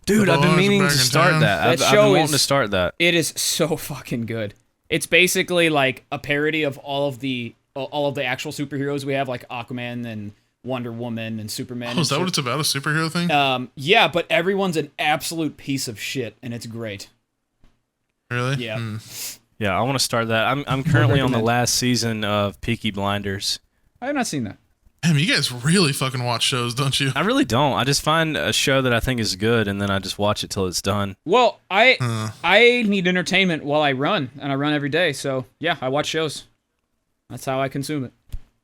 Dude, I've been meaning to start that. I've been wanting to start that. It is so fucking good. It's basically like a parody of all of the actual superheroes we have, like Aquaman and Wonder Woman and Superman. Oh, is that what it's about? A superhero thing? Yeah, but everyone's an absolute piece of shit, and it's great. Really? Yeah. Yeah, I want to start that. I'm currently on the last season of Peaky Blinders. I have not seen that. Damn, you guys really fucking watch shows, don't you? I really don't. I just find a show that I think is good, and then I just watch it till it's done. Well, I need entertainment while I run, and I run every day. So yeah, I watch shows. That's how I consume it.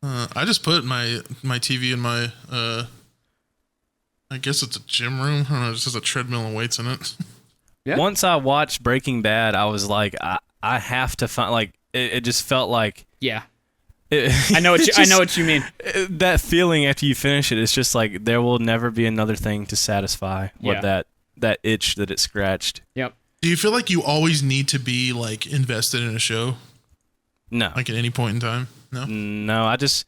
I just put my TV in my I guess it's a gym room. I don't know, it just has a treadmill and weights in it. Yeah. Once I watched Breaking Bad, I was like, I have to find, like, it just felt like, yeah. I know what you mean. That feeling after you finish it, it's just like there will never be another thing to satisfy what that itch that it scratched. Yep. Do you feel like you always need to be like invested in a show? No. Like at any point in time? No. No, I just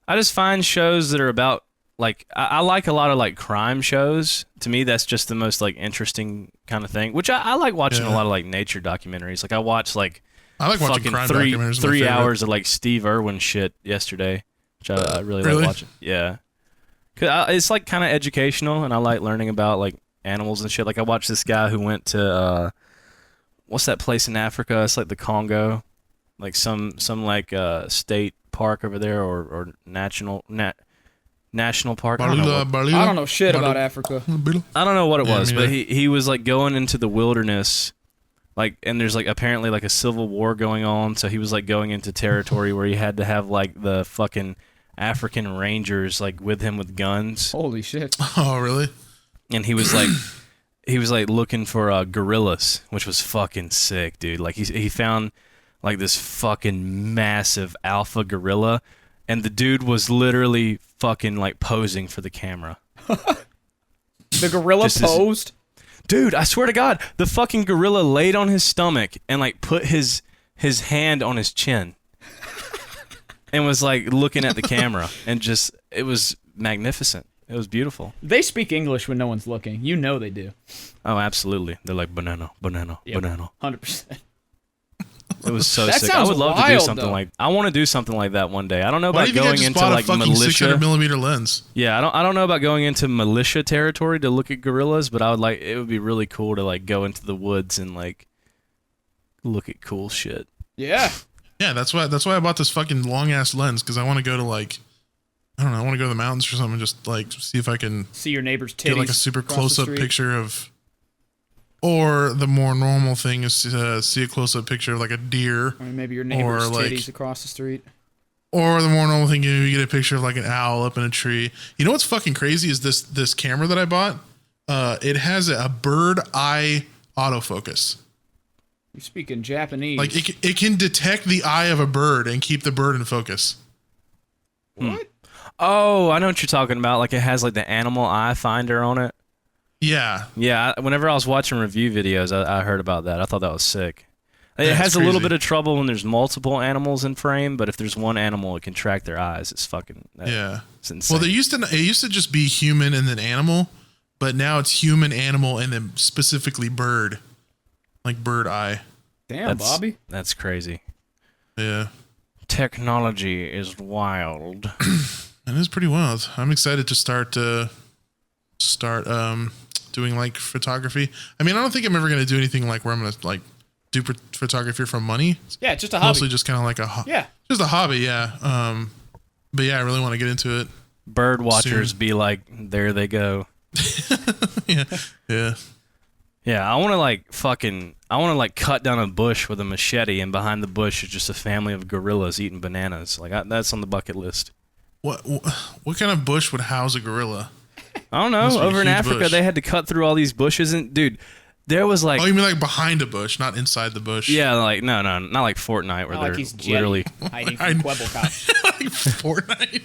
find shows that are about, like, I like a lot of like crime shows. To me, that's just the most like interesting kind of thing. Which I like watching a lot of like nature documentaries. Like I watch like I like watching crime documentaries. 3 hours of like Steve Irwin shit yesterday, which I really like watching. Yeah, cause it's like kind of educational, and I like learning about like animals and shit. Like I watched this guy who went to what's that place in Africa? It's like the Congo, like some like state park over there or national park. I don't know shit about Africa. I don't know what it was, but he was like going into the wilderness. Like, and there's like apparently like a civil war going on, so he was like going into territory where he had to have like the fucking African Rangers like with him with guns. Holy shit! Oh, really? And he was like looking for gorillas, which was fucking sick, dude. Like he found like this fucking massive alpha gorilla, and the dude was literally fucking like posing for the camera. The gorilla posed. Dude, I swear to God, the fucking gorilla laid on his stomach and like put his hand on his chin and was like looking at the camera, and just, it was magnificent. It was beautiful. They speak English when no one's looking. You know they do. Oh, absolutely. They're like banana. 100%. It was so sick. I would love to do something I want to do something like that one day. I don't know about going into like militia. 600mm lens. Yeah, I don't know about going into militia territory to look at gorillas, but I would like, it would be really cool to like go into the woods and like look at cool shit. Yeah. Yeah, that's why I bought this fucking long ass lens, because I want to go to like, I don't know, I want to go to the mountains or something, just like see if I can see your neighbor's titties. Get like a super close up picture of. Or the more normal thing is to see a close-up picture of like a deer. Or maybe your neighbor's titties across the street. Or the more normal thing, you get a picture of like an owl up in a tree. You know what's fucking crazy is this camera that I bought. It has a bird eye autofocus. You're speaking Japanese. Like it can detect the eye of a bird and keep the bird in focus. What? Oh, I know what you're talking about. Like it has like the animal eye finder on it. Yeah. Yeah. Whenever I was watching review videos, I heard about that. I thought that was sick. It That's has crazy. a little bit of trouble when there's multiple animals in frame, but if there's one animal, it can track their eyes. It's fucking It's insane. Well, it used to just be human and then animal, but now it's human, animal, and then specifically bird, like bird eye. Damn, Bobby. That's crazy. Yeah. Technology is wild. It is pretty wild. I'm excited to start doing like photography. I mean, I don't think I'm ever going to do anything like where I'm going to like do photography for money. Yeah, just a hobby. Mostly just kind of like just a hobby. Yeah. But yeah, I really want to get into it. Bird watchers be like, there they go. Yeah. Yeah. Yeah, I want to like cut down a bush with a machete, and behind the bush is just a family of gorillas eating bananas. Like that's on the bucket list. What kind of bush would house a gorilla? I don't know. Over in Africa, bush. they had to cut through all these bushes, and dude, there was like. Oh, you mean like behind a bush, not inside the bush? Yeah, like no, not like Fortnite where they're literally hiding from Quebblecop. Like Fortnite.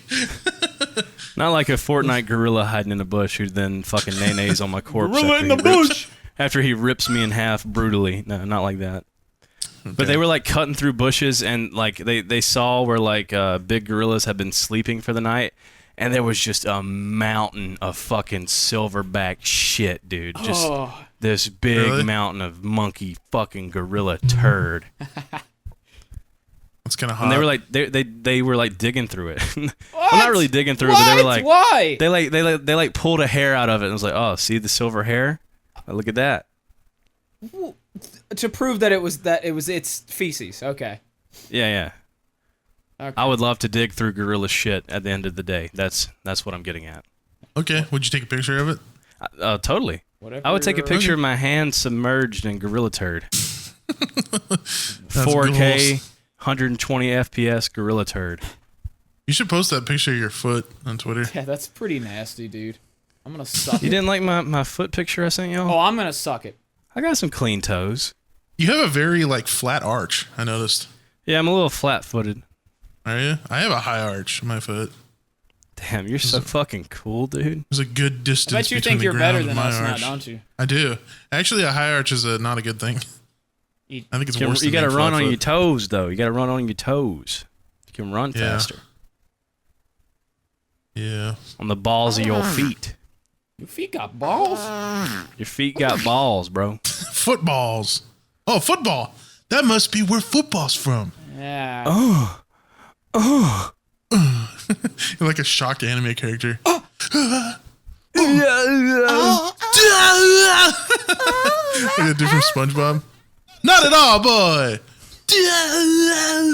Not like a Fortnite gorilla hiding in a bush who then fucking nays on my corpse. Gorilla in the bush. After he rips me in half brutally. No, not like that. Okay. But they were like cutting through bushes, and like they saw where like big gorillas had been sleeping for the night, and there was just a mountain of fucking silverback shit, dude. Just this big mountain of monkey fucking gorilla turd. That's kind of hot. And they were like they were like digging through it. Well, not really digging through it, but they were like, why? They like pulled a hair out of it and was like, oh, see the silver hair? Look at that. To prove that it was its feces. Okay. Yeah. Okay. I would love to dig through gorilla shit at the end of the day. That's what I'm getting at. Okay. Would you take a picture of it? Totally. I would take a picture of my hand submerged in gorilla turd. 4K, 120 FPS gorilla turd. You should post that picture of your foot on Twitter. Yeah, that's pretty nasty, dude. I'm gonna suck it. You didn't like my foot picture I sent y'all? Oh, I'm gonna suck it. I got some clean toes. You have a very like flat arch, I noticed. Yeah, I'm a little flat-footed. Are you? I have a high arch in my foot. Damn, you're so fucking cool, dude. There's a good distance. I bet you think you're better than us now, don't you? I do. Actually, a high arch is not a good thing. I think it's worse. You gotta run on your toes, though. You gotta run on your toes. You can run faster. Yeah. On the balls of your feet. Your feet got balls? Your feet got balls, bro. Footballs. Oh, football. That must be where football's from. Yeah. You're like a shocked anime character. Like a dude from SpongeBob. Not at all, boy.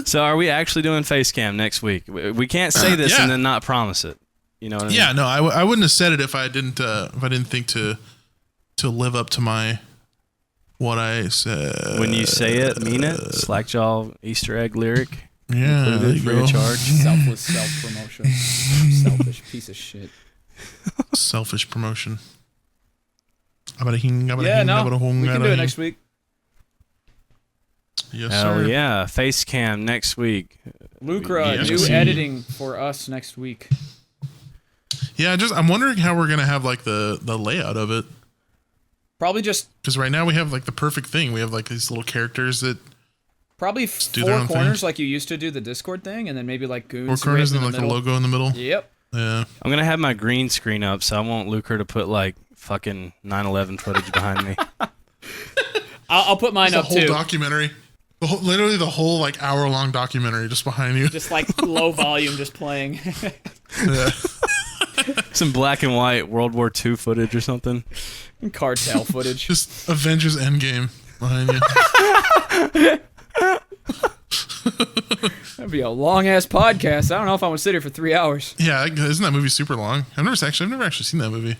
So are we actually doing face cam next week? We can't say this and then not promise it. You know what I mean? Yeah, no, I wouldn't have said it if I didn't think to live up to my what I said. When you say it, mean it. Slackjaw Easter egg lyric. Yeah, free of charge. Selfless self-promotion. Selfish piece of shit. Selfish promotion. Yeah, no, we can do it next week. Yes, Hell sir. yeah, face cam next week. Lucra, new editing for us next week. Yeah, I'm wondering how we're gonna have like the layout of it. Probably just because right now we have like the perfect thing. We have like these little characters that probably four corners like you used to do the Discord thing, and then maybe like goons. 4 corners and like a logo in the middle. Yep. Yeah. I'm gonna have my green screen up, so I want Lucre to put like fucking 9/11 footage behind me. I'll put mine up too. The whole documentary. Literally the whole like hour-long documentary just behind you. Just like low volume, just playing. Yeah. Some black and white World War II footage or something. Cartel footage. Just Avengers Endgame behind you. That'd be a long ass podcast. I don't know if I want to sit here for 3 hours. Yeah, isn't that movie super long? I've never actually seen that movie.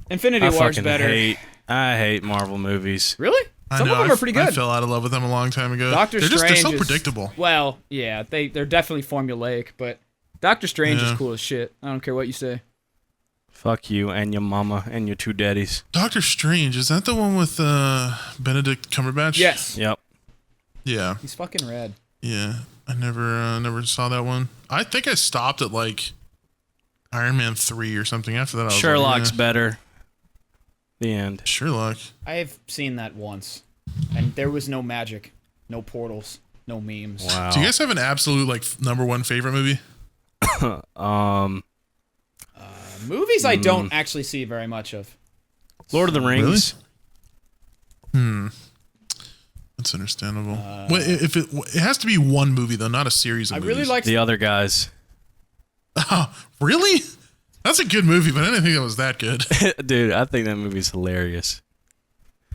Infinity War's better. I hate Marvel movies. Really? Some of them are pretty good. I fell out of love with them a long time ago. Doctor Strange they're so predictable. Well, yeah, they're definitely formulaic, but Doctor Strange is cool as shit. I don't care what you say. Fuck you and your mama and your two daddies. Doctor Strange, is that the one with Benedict Cumberbatch? Yes. Yep. Yeah. He's fucking rad. Yeah, I never saw that one. I think I stopped at like Iron Man 3 or something. After that, I was Sherlock's like, better. The end. Sherlock. I've seen that once, and there was no magic, no portals, no memes. Wow. Do you guys have an absolute like number one favorite movie? Movies I don't actually see very much of. Lord of the Rings. Really? That's understandable. If it has to be one movie though, not a series of movies. I really like The Other Guys. Oh, really? That's a good movie, but I didn't think that was that good. Dude, I think that movie's hilarious.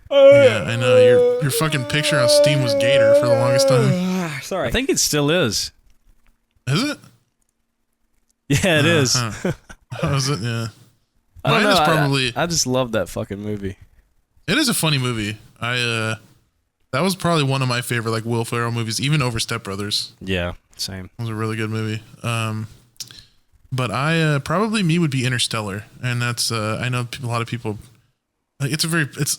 Yeah, I know. Your fucking picture on Steam was Gator for the longest time. Sorry. I think it still is. Is it? Yeah, it is. How is it? Yeah. I don't Mine is know, probably. I just love that fucking movie. It is a funny movie. That was probably one of my favorite like Will Ferrell movies, even over Step Brothers. Yeah, same. It was a really good movie. But I probably me would be Interstellar, and that's I know a lot of people. Like,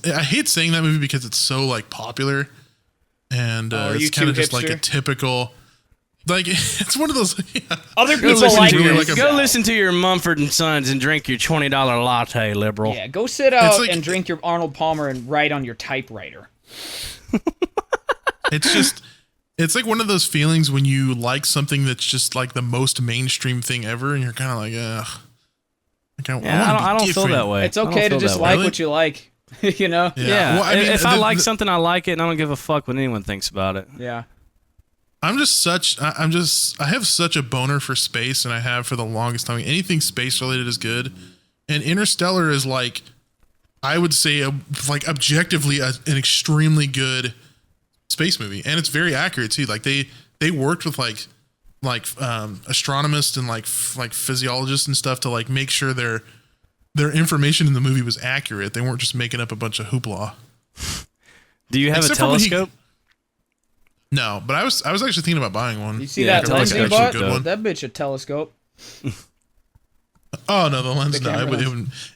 I hate saying that movie because it's so like popular, and it's kind of just like a typical. Like it's one of those. Yeah. Other people like it. Go listen to your Mumford and Sons and drink your $20 latte, liberal. Yeah, go sit out and drink your Arnold Palmer and write on your typewriter. It's like one of those feelings when you like something that's just like the most mainstream thing ever, and you're kind of like, ugh. I don't feel that way. It's okay to just like what you like, you know? Yeah. Well, I mean, if I like something, I like it, and I don't give a fuck what anyone thinks about it. Yeah. I have such a boner for space, and I have for the longest time. Anything space related is good, and Interstellar is like, I would say, like objectively an extremely good space movie, and it's very accurate too. Like they worked with like astronomists and like physiologists and stuff to like make sure their information in the movie was accurate. They weren't just making up a bunch of hoopla. Do you have a telescope? No, but I was actually thinking about buying one. You see that lens he bought? That bitch a telescope. Oh no, the lens. No,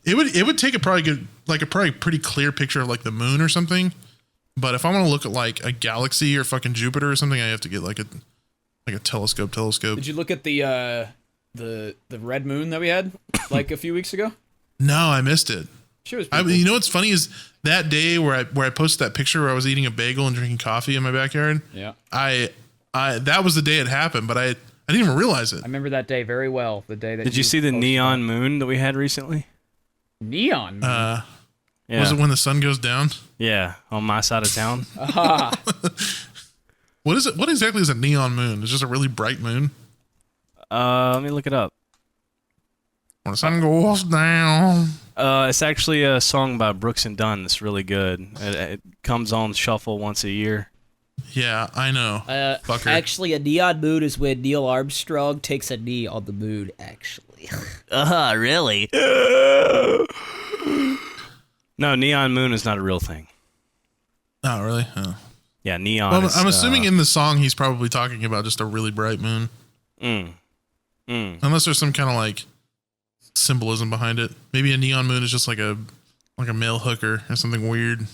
it would take a probably pretty clear picture of like the moon or something. But if I want to look at like a galaxy or fucking Jupiter or something, I have to get like a telescope. Did you look at the red moon that we had like a few weeks ago? No, I missed it. She was. You know what's funny is that day where I posted that picture where I was eating a bagel and drinking coffee in my backyard. Yeah. I that was the day it happened, but I didn't even realize it. I remember that day very well. The day that. Did you see the neon moon that we had recently? Neon moon. Yeah. Was it when the sun goes down? Yeah, on my side of town. What is it? What exactly is a neon moon? It's just a really bright moon. Let me look it up. When the sun goes down. It's actually a song by Brooks and Dunn that's really good. It comes on shuffle once a year. Yeah, I know. Actually, a neon moon is when Neil Armstrong takes a knee on the moon, actually. Really? No, neon moon is not a real thing. Oh, really? Oh. Yeah, neon. Well, I'm assuming in the song he's probably talking about just a really bright moon. Unless there's some kind of like symbolism behind it. Maybe a neon moon is just like a male hooker or something weird.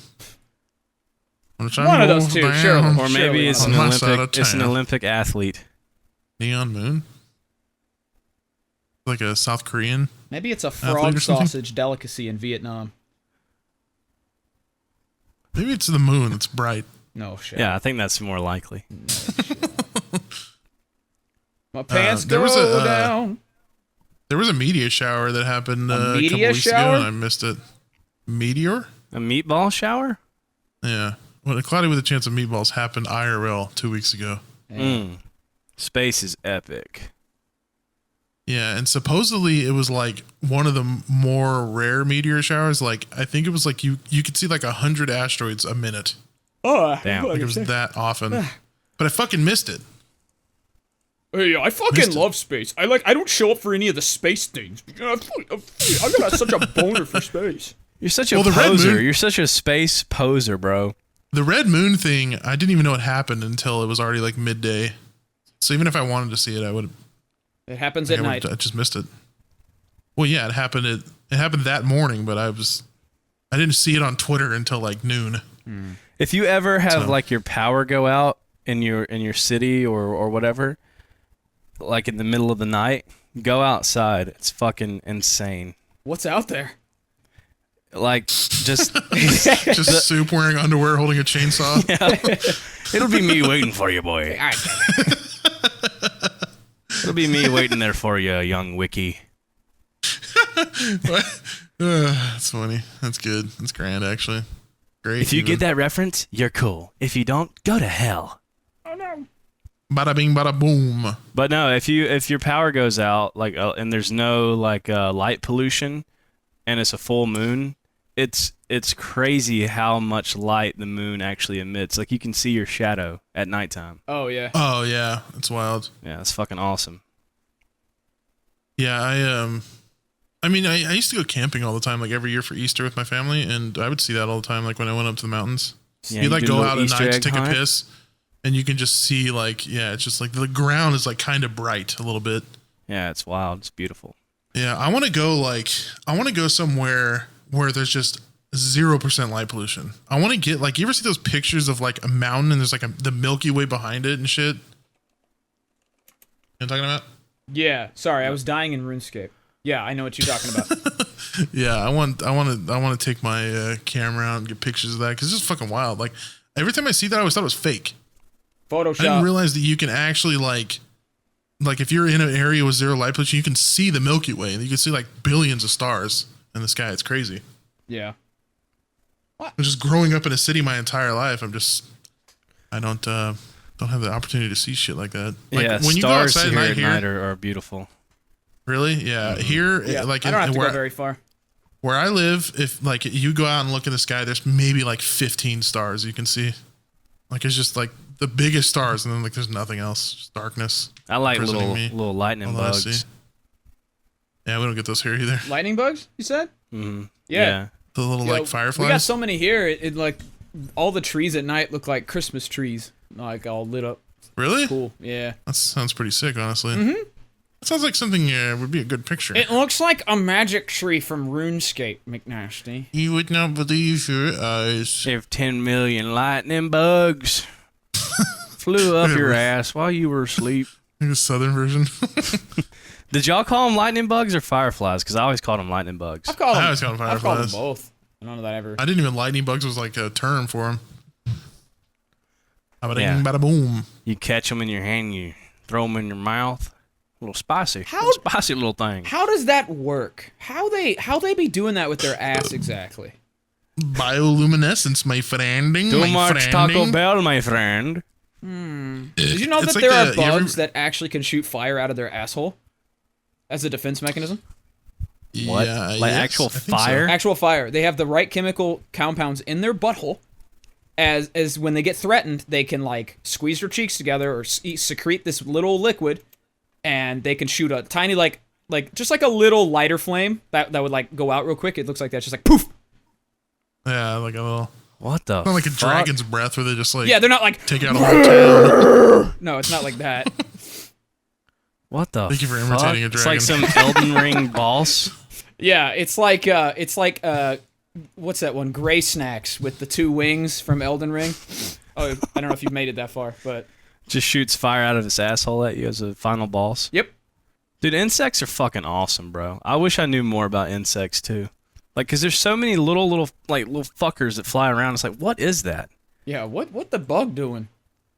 One of those two, sure. Or maybe it's an Olympic. It's an Olympic athlete. Neon moon. Like a South Korean. Maybe it's a frog sausage delicacy in Vietnam. Maybe it's the moon that's bright. No shit. Yeah, I think that's more likely. No My pants go down. There was a meteor shower that happened a couple weeks ago, and I missed it. Meteor? A meatball shower? Yeah. Well, Cloudy with a Chance of Meatballs happened IRL 2 weeks ago. Space is epic. Yeah, and supposedly it was like one of the more rare meteor showers. Like I think it was like you could see like 100 asteroids a minute. Oh, damn! Like it was that often, but I fucking missed it. Hey, I fucking love space. I don't show up for any of the space things. I got such a boner for space. You're such a poser. You're such a space poser, bro. The red moon thing, I didn't even know it happened until it was already like midday. So even if I wanted to see it, I would. It happens at night. I just missed it. Well, yeah, it happened. It happened that morning, but I didn't see it on Twitter until like noon. If you ever have like your power go out in your city or whatever, like in the middle of the night, go outside. It's fucking insane. What's out there? Like just just Soup wearing underwear, holding a chainsaw. Yeah. It'll be me waiting for you, boy. It'll be me waiting there for you, young Wiki. That's funny. That's good. That's grand, actually. Great. If you get that reference, you're cool. If you don't, go to hell. Oh no. Bada bing, bada boom. But no, if your power goes out, like, and there's no like light pollution, and it's a full moon, it's crazy how much light the moon actually emits. Like you can see your shadow at nighttime. Oh yeah. Oh yeah, it's wild. Yeah, it's fucking awesome. Yeah, I mean, I used to go camping all the time, like every year for Easter with my family, and I would see that all the time, like when I went up to the mountains. Yeah, You'd like go out at Easter night to egg take hunt? a piss, and you can just see like, yeah, it's just like the ground is like kind of bright a little bit. Yeah, it's wild. It's beautiful. Yeah, I want to go somewhere where there's just 0% light pollution. I want to get like, you ever see those pictures of like a mountain and there's like the Milky Way behind it and shit? You know what I'm talking about? Yeah. Sorry, I was dying in RuneScape. Yeah, I know what you're talking about. Yeah, I want to take my camera out and get pictures of that because it's just fucking wild. Like every time I see that, I always thought it was fake. Photoshop. I didn't realize that you can actually like if you're in an area with zero light pollution, you can see the Milky Way and you can see like billions of stars in the sky. It's crazy. Yeah. I'm just growing up in a city my entire life. I don't have the opportunity to see shit like that. Like yeah, when you go stars outside here at at night night are beautiful. Really? Yeah. Here, Yeah. like I don't have to where, go very far. where I live, if like you go out and look in the sky, there's maybe like 15 stars you can see. Like it's just like the biggest stars, and then like there's nothing else, just darkness. I like imprisoning me. little lightning All that I bugs. see. Yeah, we don't get those here either. Lightning bugs, you said? Mm-hmm. Yeah. The little Yeah, like fireflies. We got so many here. It like all the trees at night look like Christmas trees, like all lit up. Really? Cool. Yeah. That sounds pretty sick, honestly. Mm-hmm. That sounds like something would be a good picture. It looks like a magic tree from RuneScape, McNasty. You would not believe your eyes. If 10 million lightning bugs flew up your ass while you were asleep. Like a southern version. Did y'all call them lightning bugs or fireflies? Because I always called them lightning bugs. I've called I them, always call them I've called them fireflies. both. I don't know that ever. I didn't even lightning bugs was like a term for them. Bada Yeah. bing, bada boom. You catch them in your hand, you throw them in your mouth. A little spicy. How- Little spicy little thing. How does that work? How they be doing that with their ass exactly? Bioluminescence, my friending. Too my much Taco friending. Bell, my friend. Did you know It's that like there are you ever- bugs that actually can shoot fire out of their asshole as a defense mechanism? What? Yeah, Like yes, actual I think so. fire? Actual fire. They have the right chemical compounds in their butthole. As when they get threatened, they can like squeeze their cheeks together or secrete this little liquid, and they can shoot a tiny like just like a little lighter flame that would like go out real quick. It looks like that's just like poof. Yeah, like a little. What the Not like a fuck? dragon's breath where they just like Yeah, they're not like take out a whole town. no, it's not like that. What the Thank you for fuck? imitating a It's like dragon. some Elden Ring boss. Yeah, it's like what's that one? Gray Snacks with the two wings from Elden Ring. Oh, I don't know if you've made it that far, but Just shoots fire out of his asshole at you as a final boss. yep. Dude, insects are fucking awesome, bro. I wish I knew more about insects too. Like, cause there's so many little fuckers that fly around. It's like, what is that? Yeah, what the bug doing?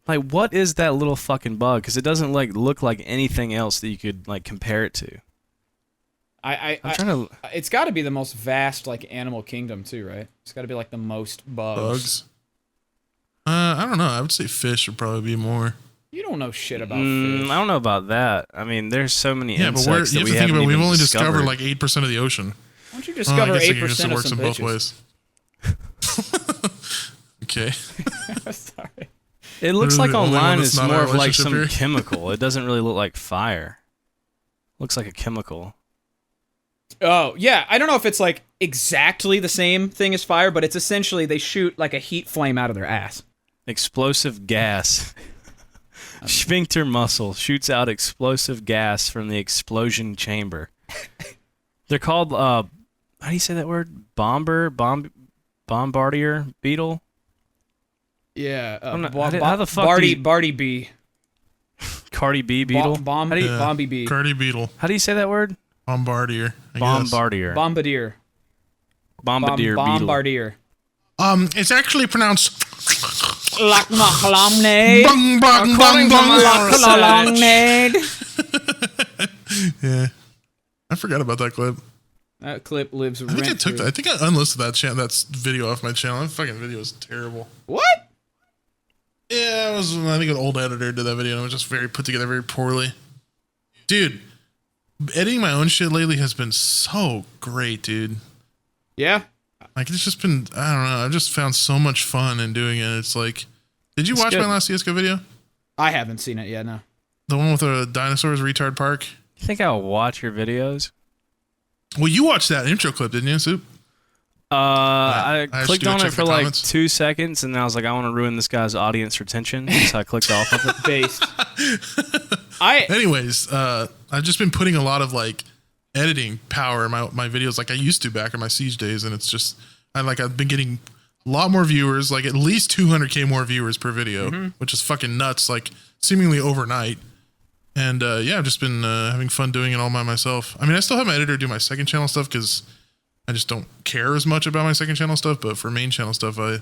Like, what is that little fucking bug? Cause it doesn't like look like anything else that you could like compare it to. I'm trying to. It's got to be the most vast like animal kingdom too, right? It's got to be like the most bugs. Bugs. I don't know. I would say fish would probably be more. You don't know shit about fish. I don't know about that. I mean, there's so many Yeah, but insects you that have we to think haven't about. We've even only discovered. discovered like 8% of the ocean. Why don't you I discover guess 8% it of works some in both bitches? ways. Okay. Sorry. It looks like Literally the only one online that's is not more our of like relationship some here. chemical. It doesn't really look like fire. Looks like a chemical. Oh yeah, I don't know if it's like exactly the same thing as fire, but it's essentially they shoot like a heat flame out of their ass. Explosive gas. Sphincter muscle shoots out explosive gas from the explosion chamber. They're called, how do you say that word? Bombardier beetle? Yeah. I'm not- how the fuck do Barty you- Barty B. Cardi B beetle? Bomb Yeah. Bomby B. Cardi beetle. How do you say that word? Bombardier. I guess. Bombardier. Bombardier. Bombardier beetle. Bombardier. It's actually pronounced. Like McLemonade. Bung, bung, bung, bung, Yeah, I forgot about that clip. That clip lives. I think I took that. I think I unlisted that video off my channel. That fucking video was terrible. What? Yeah, it was. I think an old editor did that video, and it was just very put together very poorly. Dude, editing my own shit lately has been so great, dude. Yeah. Like, it's just been, I don't know, I've just found so much fun in doing it. It's like, did you watch my last CSGO video? I haven't seen it yet, no. The one with the dinosaurs, Retard Park? You think I'll watch your videos? Well, you watched that intro clip, didn't you, Soup? I clicked on it for like comments. 2 seconds, and I was like, I want to ruin this guy's audience retention, so I clicked off of it. Based. Anyways, I've just been putting a lot of like editing power in my videos like I used to back in my Siege days, and it's just I've been getting a lot more viewers, like at least 200K more viewers per video, which is fucking nuts, like seemingly overnight. And yeah, I've just been having fun doing it all by myself. I mean, I still have my editor do my second channel stuff because I just don't care as much about my second channel stuff, but for main channel stuff, I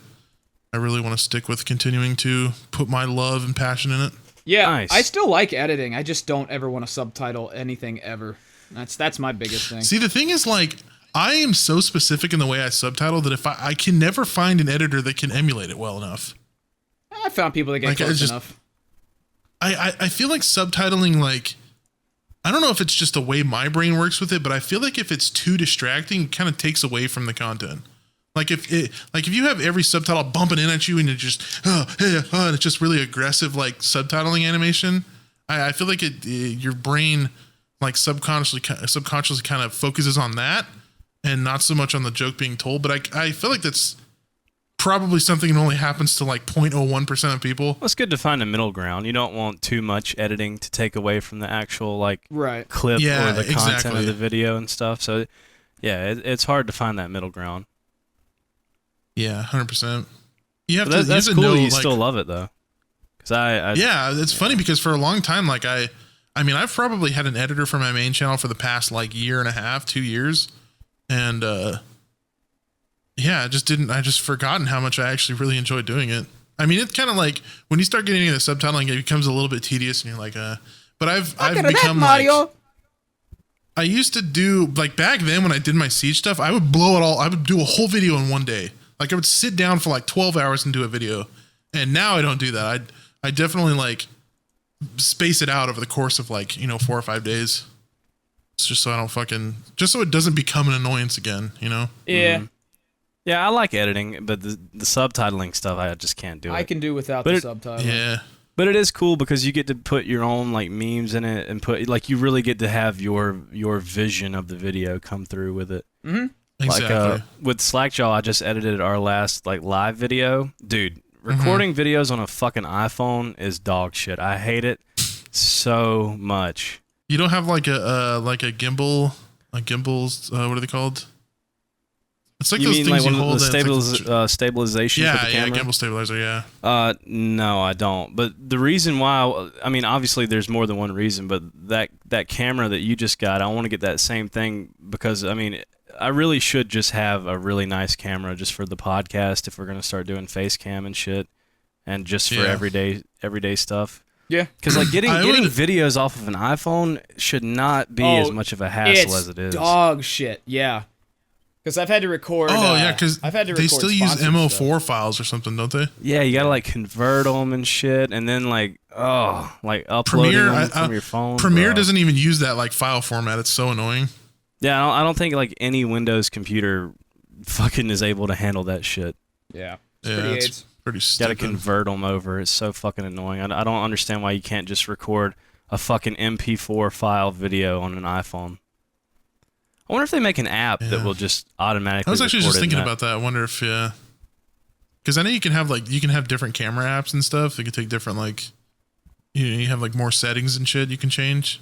really want to stick with continuing to put my love and passion in it. Yeah, Nice. I still like editing. I just don't ever want to subtitle anything ever. That's my biggest thing. See, the thing is, like, I am so specific in the way I subtitle that if I can never find an editor that can emulate it well enough. I found people that get Like, close enough. I feel like subtitling, like, I don't know if it's just the way my brain works with it, but I feel like if it's too distracting, it kind of takes away from the content. Like if you have every subtitle bumping in at you and it just and it's just really aggressive like subtitling animation, I feel like your brain like subconsciously kind of focuses on that and not so much on the joke being told. But I feel like that's probably something that only happens to like 0.01% of people. Well, it's good to find a middle ground. You don't want too much editing to take away from the actual like clip or the content of the video and stuff. So yeah, it's hard to find that middle ground. Yeah, 100%. You have but to. That's you cool. know, You like, still love it though, because yeah, it's funny because for a long time, like I mean, I've probably had an editor for my main channel for the past like year and a half, 2 years, and yeah, I just forgotten how much I actually really enjoy doing it. I mean, it's kind of like when you start getting into the subtitling, it becomes a little bit tedious, and you're like, but I've become like. I used to do like back then when I did my Siege stuff, I would blow it all. I would do a whole video in one day. Like I would sit down for like 12 hours and do a video. And now I don't do that. I definitely like space it out over the course of like, 4 or 5 days. It's just so I don't just so it doesn't become an annoyance again, Yeah. Mm-hmm. Yeah, I like editing, but the subtitling stuff, I just can't do it. I can do without the subtitles. Yeah. But it is cool because you get to put your own like memes in it and put like you really get to have your vision of the video come through with it. Mm-hmm. Exactly. Like with Slackjaw, I just edited our last like live video. Dude, recording videos on a fucking iPhone is dog shit. I hate it so much. You don't have like a gimbal, gimbals. What are they called? It's like those things like you hold. Stabilization for the camera? Yeah, gimbal stabilizer. Yeah. No, I don't. But the reason why, I mean, obviously there's more than one reason, but that camera that you just got, I want to get that same thing because I mean, I really should just have a really nice camera just for the podcast if we're gonna start doing face cam and shit, and just for everyday stuff. Yeah, because like getting videos off of an iPhone should not be as much of a hassle as it is. Dog shit. Yeah. Because I've had to record. Oh yeah, because they still use MO4 files or something, don't they? Yeah, you gotta like convert them and shit, and then like uploading them from your phone. Premiere doesn't even use that like file format. It's so annoying. Yeah, I don't think like any Windows computer fucking is able to handle that shit. Yeah, it's pretty stupid. Gotta convert them over. It's so fucking annoying. I don't understand why you can't just record a fucking MP4 file video on an iPhone. I wonder if they make an app that will just automatically. I was actually just thinking about that. I wonder if because I know you can have different camera apps and stuff. You can take different like, you have like more settings and shit you can change.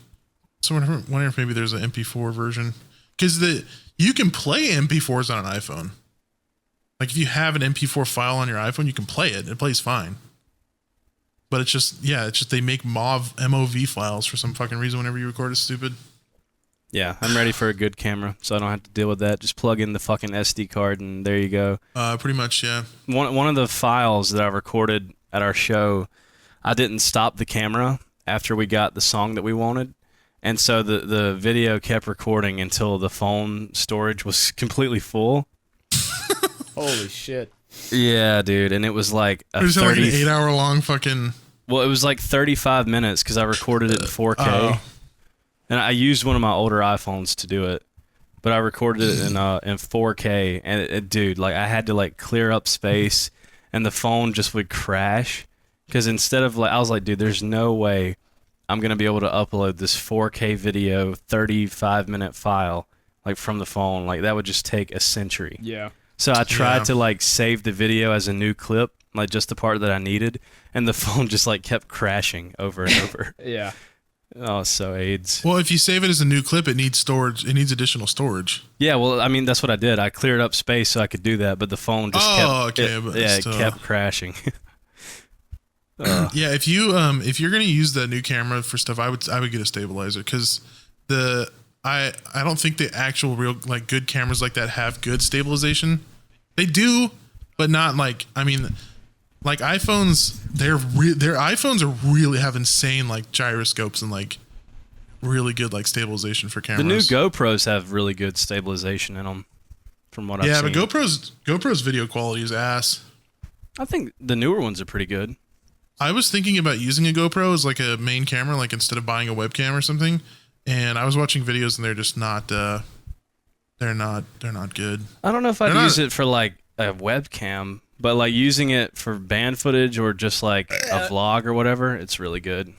So I wonder if maybe there's an MP4 version because you can play MP4s on an iPhone. Like if you have an MP4 file on your iPhone, you can play it. It plays fine. But it's just they make MOV files for some fucking reason whenever you record. It's stupid. Yeah, I'm ready for a good camera, so I don't have to deal with that. Just plug in the fucking SD card, and there you go. Pretty much, yeah. One of the files that I recorded at our show, I didn't stop the camera after we got the song that we wanted, and so the video kept recording until the phone storage was completely full. Holy shit. Yeah, dude, and it was like it was like an 8-hour long fucking... Well, it was like 35 minutes because I recorded it in 4K. Oh. And I used one of my older iPhones to do it, but I recorded it in 4K, and dude, like I had to like clear up space, and the phone just would crash, because instead of like I was like, dude, there's no way I'm gonna be able to upload this 4K video 35-minute file like from the phone. Like that would just take a century. Yeah. So I tried to like save the video as a new clip, like just the part that I needed, and the phone just like kept crashing over and over. Yeah. Oh, so AIDS. Well, if you save it as a new clip, it needs storage. It needs additional storage. Yeah, well, I mean, that's what I did. I cleared up space so I could do that, but the phone just it kept crashing. Yeah, if you're gonna use the new camera for stuff, I would get a stabilizer, because I don't think the actual real like good cameras like that have good stabilization. They do, but not like, I mean, like iPhones, their iPhones are really have insane like gyroscopes and like really good like stabilization for cameras. The new GoPros have really good stabilization in them, from what I've seen. Yeah, but GoPro's video quality is ass. I think the newer ones are pretty good. I was thinking about using a GoPro as like a main camera, like instead of buying a webcam or something. And I was watching videos and they're just not. They're not good. I don't know if I'd use it for like a webcam. But like using it for band footage or just like a vlog or whatever, it's really good.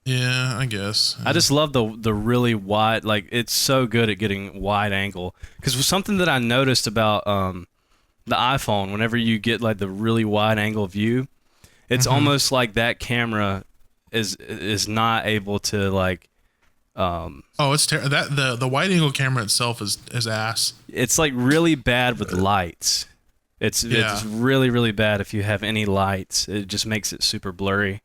Yeah, I guess. I just love the really wide, like it's so good at getting wide angle. Because something that I noticed about the iPhone, whenever you get like the really wide angle view, it's almost like that camera is not able to like. It's that the wide angle camera itself is ass. It's like really bad with lights. It's really, really bad if you have any lights. It just makes it super blurry.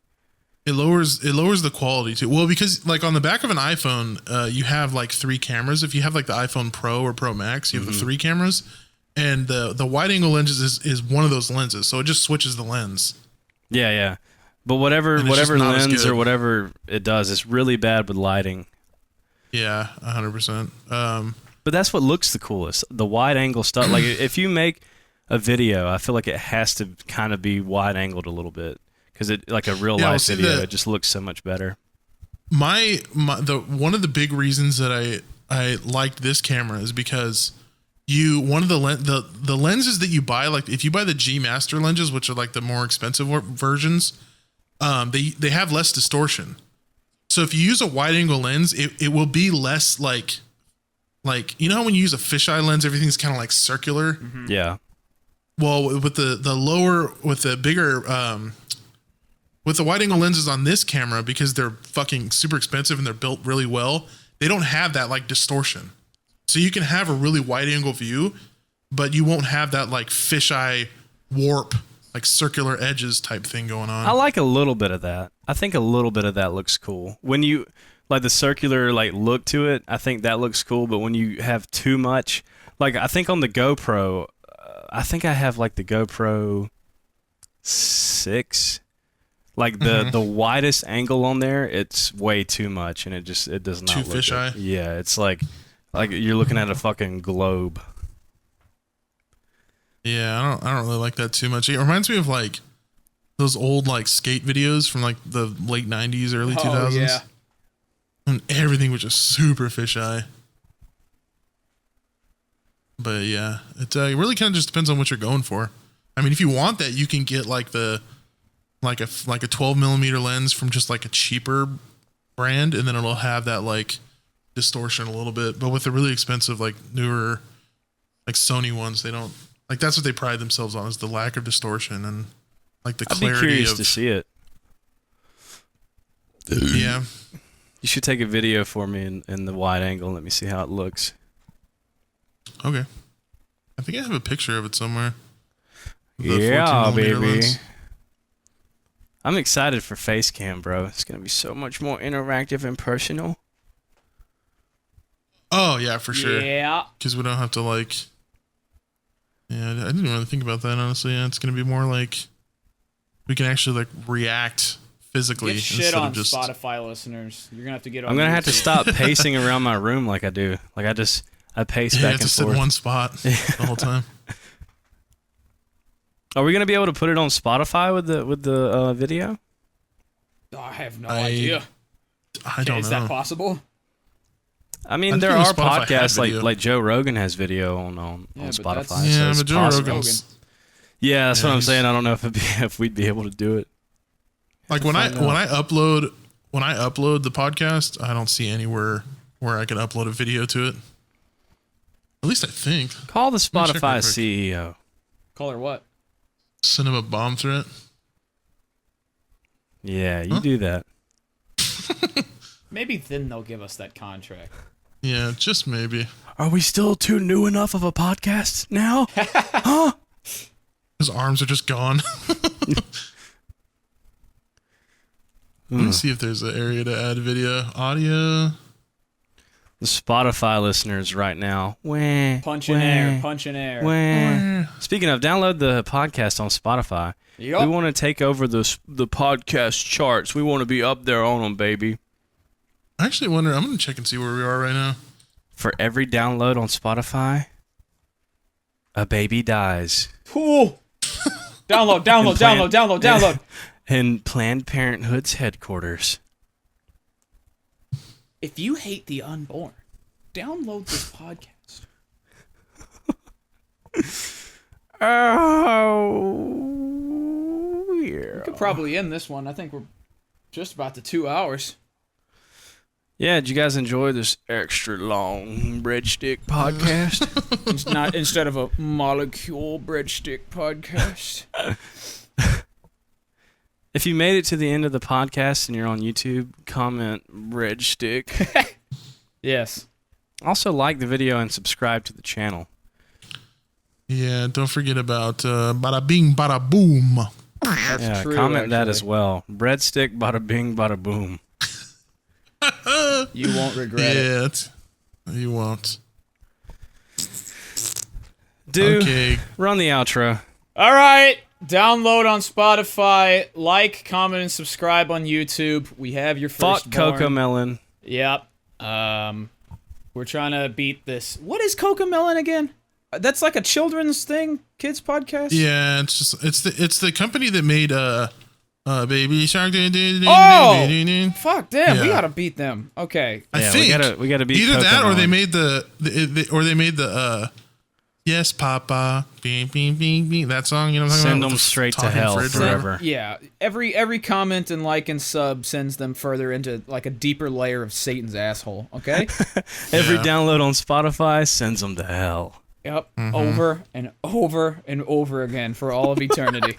It lowers the quality too. Well, because like on the back of an iPhone, you have like 3 cameras. If you have like the iPhone Pro or Pro Max, you have the 3 cameras, and the wide angle lenses is one of those lenses. So it just switches the lens. Yeah. But whatever lens or whatever it does, it's really bad with lighting. Yeah, 100%. But that's what looks the coolest. The wide angle stuff. Like if you make a video, I feel like it has to kind of be wide angled a little bit, because it like a real life video, it just looks so much better. One of the big reasons that I liked this camera is because one of the lenses that you buy, like if you buy the G Master lenses, which are like the more expensive versions, they have less distortion. So if you use a wide angle lens, it will be less like you know how when you use a fisheye lens, everything's kind of like circular. Mm-hmm. Yeah. Well, with the bigger with the wide angle lenses on this camera, because they're fucking super expensive and they're built really well, they don't have that like distortion. So you can have a really wide angle view, but you won't have that like fisheye warp, like circular edges type thing going on. I like a little bit of that. I think a little bit of that looks cool. When you like the circular like look to it, I think that looks cool. But when you have too much, like I think on the GoPro, I think I have like the GoPro 6. Like the widest angle on there, it's way too much, and it does not too look fisheye. good. Yeah, it's like you're looking at a fucking globe. Yeah, I don't really like that too much. It reminds me of like those old like skate videos from like the late 90s, early 2000s. Yeah. And everything was just super fisheye. But yeah, it really kind of just depends on what you're going for. I mean, if you want that, you can get like a 12 millimeter lens from just like a cheaper brand, and then it'll have that like distortion a little bit. But with the really expensive like newer like Sony ones, they don't like, that's what they pride themselves on, is the lack of distortion and like the clarity. I'd be curious to see it. Yeah. You should take a video for me in the wide angle and let me see how it looks. Okay. I think I have a picture of it somewhere. Yeah, baby. Lens. I'm excited for Facecam, bro. It's going to be so much more interactive and personal. Oh yeah, for sure. Yeah. Because we don't have to like. Yeah, I didn't really think about that honestly. Yeah, it's gonna be more like we can actually like react physically Get shit instead on of just Spotify listeners. You're gonna have to get on. I'm gonna have to YouTube. stop pacing around my room like I do. Like I pace back and to sit forth. in one spot the whole time. Are we gonna be able to put it on Spotify with the video? Oh, I have no idea. I don't Is know. that possible? I mean, I there think are Spotify had podcasts video. like Joe Rogan has video on Yeah, but Spotify. that's- Yeah, it's but Joe possible. Rogan's Yeah, that's Yeah, what I'm he's- saying. I don't know if we'd be able to do it. like when I upload the podcast, I don't see anywhere where I can upload a video to it. At least I think. Call the Let me check Spotify real quick. CEO. Call her what? Send him a bomb threat. Yeah, you do that. Maybe then they'll give us that contract. Yeah, just maybe. Are we still too new enough of a podcast now? Huh? His arms are just gone. Let me see if there's an area to add video. Audio. The Spotify listeners right now. Wah, Punch in wah, air. Punch in air. wah. Speaking of, download the podcast on Spotify. Yup. We want to take over the podcast charts. We want to be up there on them, baby. I actually wonder. I'm going to check and see where we are right now. For every download on Spotify, a baby dies. Cool. Download. In Planned Parenthood's headquarters. If you hate the unborn, download this podcast. Oh, yeah. We could probably end this one. I think we're just about to 2 hours. Yeah, did you guys enjoy this extra long breadstick podcast? It's not instead of a molecule breadstick podcast. If you made it to the end of the podcast and you're on YouTube, comment breadstick. Yes. Also like the video and subscribe to the channel. Yeah, don't forget about bada bing, bada boom. That's Yeah, true, comment that actually. as well. Breadstick, bada bing, bada boom. You won't regret it. Yeah, you won't. Dude, Okay. run the outro. All right. Download on Spotify. Like, comment, and subscribe on YouTube. We have your Fuck first Cocomelon. Yep. We're trying to beat this. What is Cocomelon again? That's like a children's thing, kids podcast. Yeah, it's the company that made Baby Shark. Oh! Fuck them. We Yeah. gotta beat them. Okay. I Yeah, think we gotta beat either that or they Cocomelon. made the Yes Papa bing, bing, bing, bing, that song. You know what I'm talking Send about? them With the straight to talking hell fridge. forever. Yeah. Every comment and like and sub sends them further into like a deeper layer of Satan's asshole. Okay. Every Yeah. download on Spotify sends them to hell. Yep. Over and over and over again for all of eternity.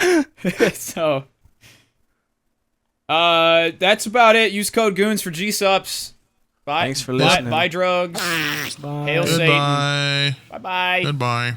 So that's about it. Use code GOONS for G-Subs. Bye. Thanks for listening. Buy drugs. Bye. Hail Satan. Goodbye. Bye-bye. Goodbye.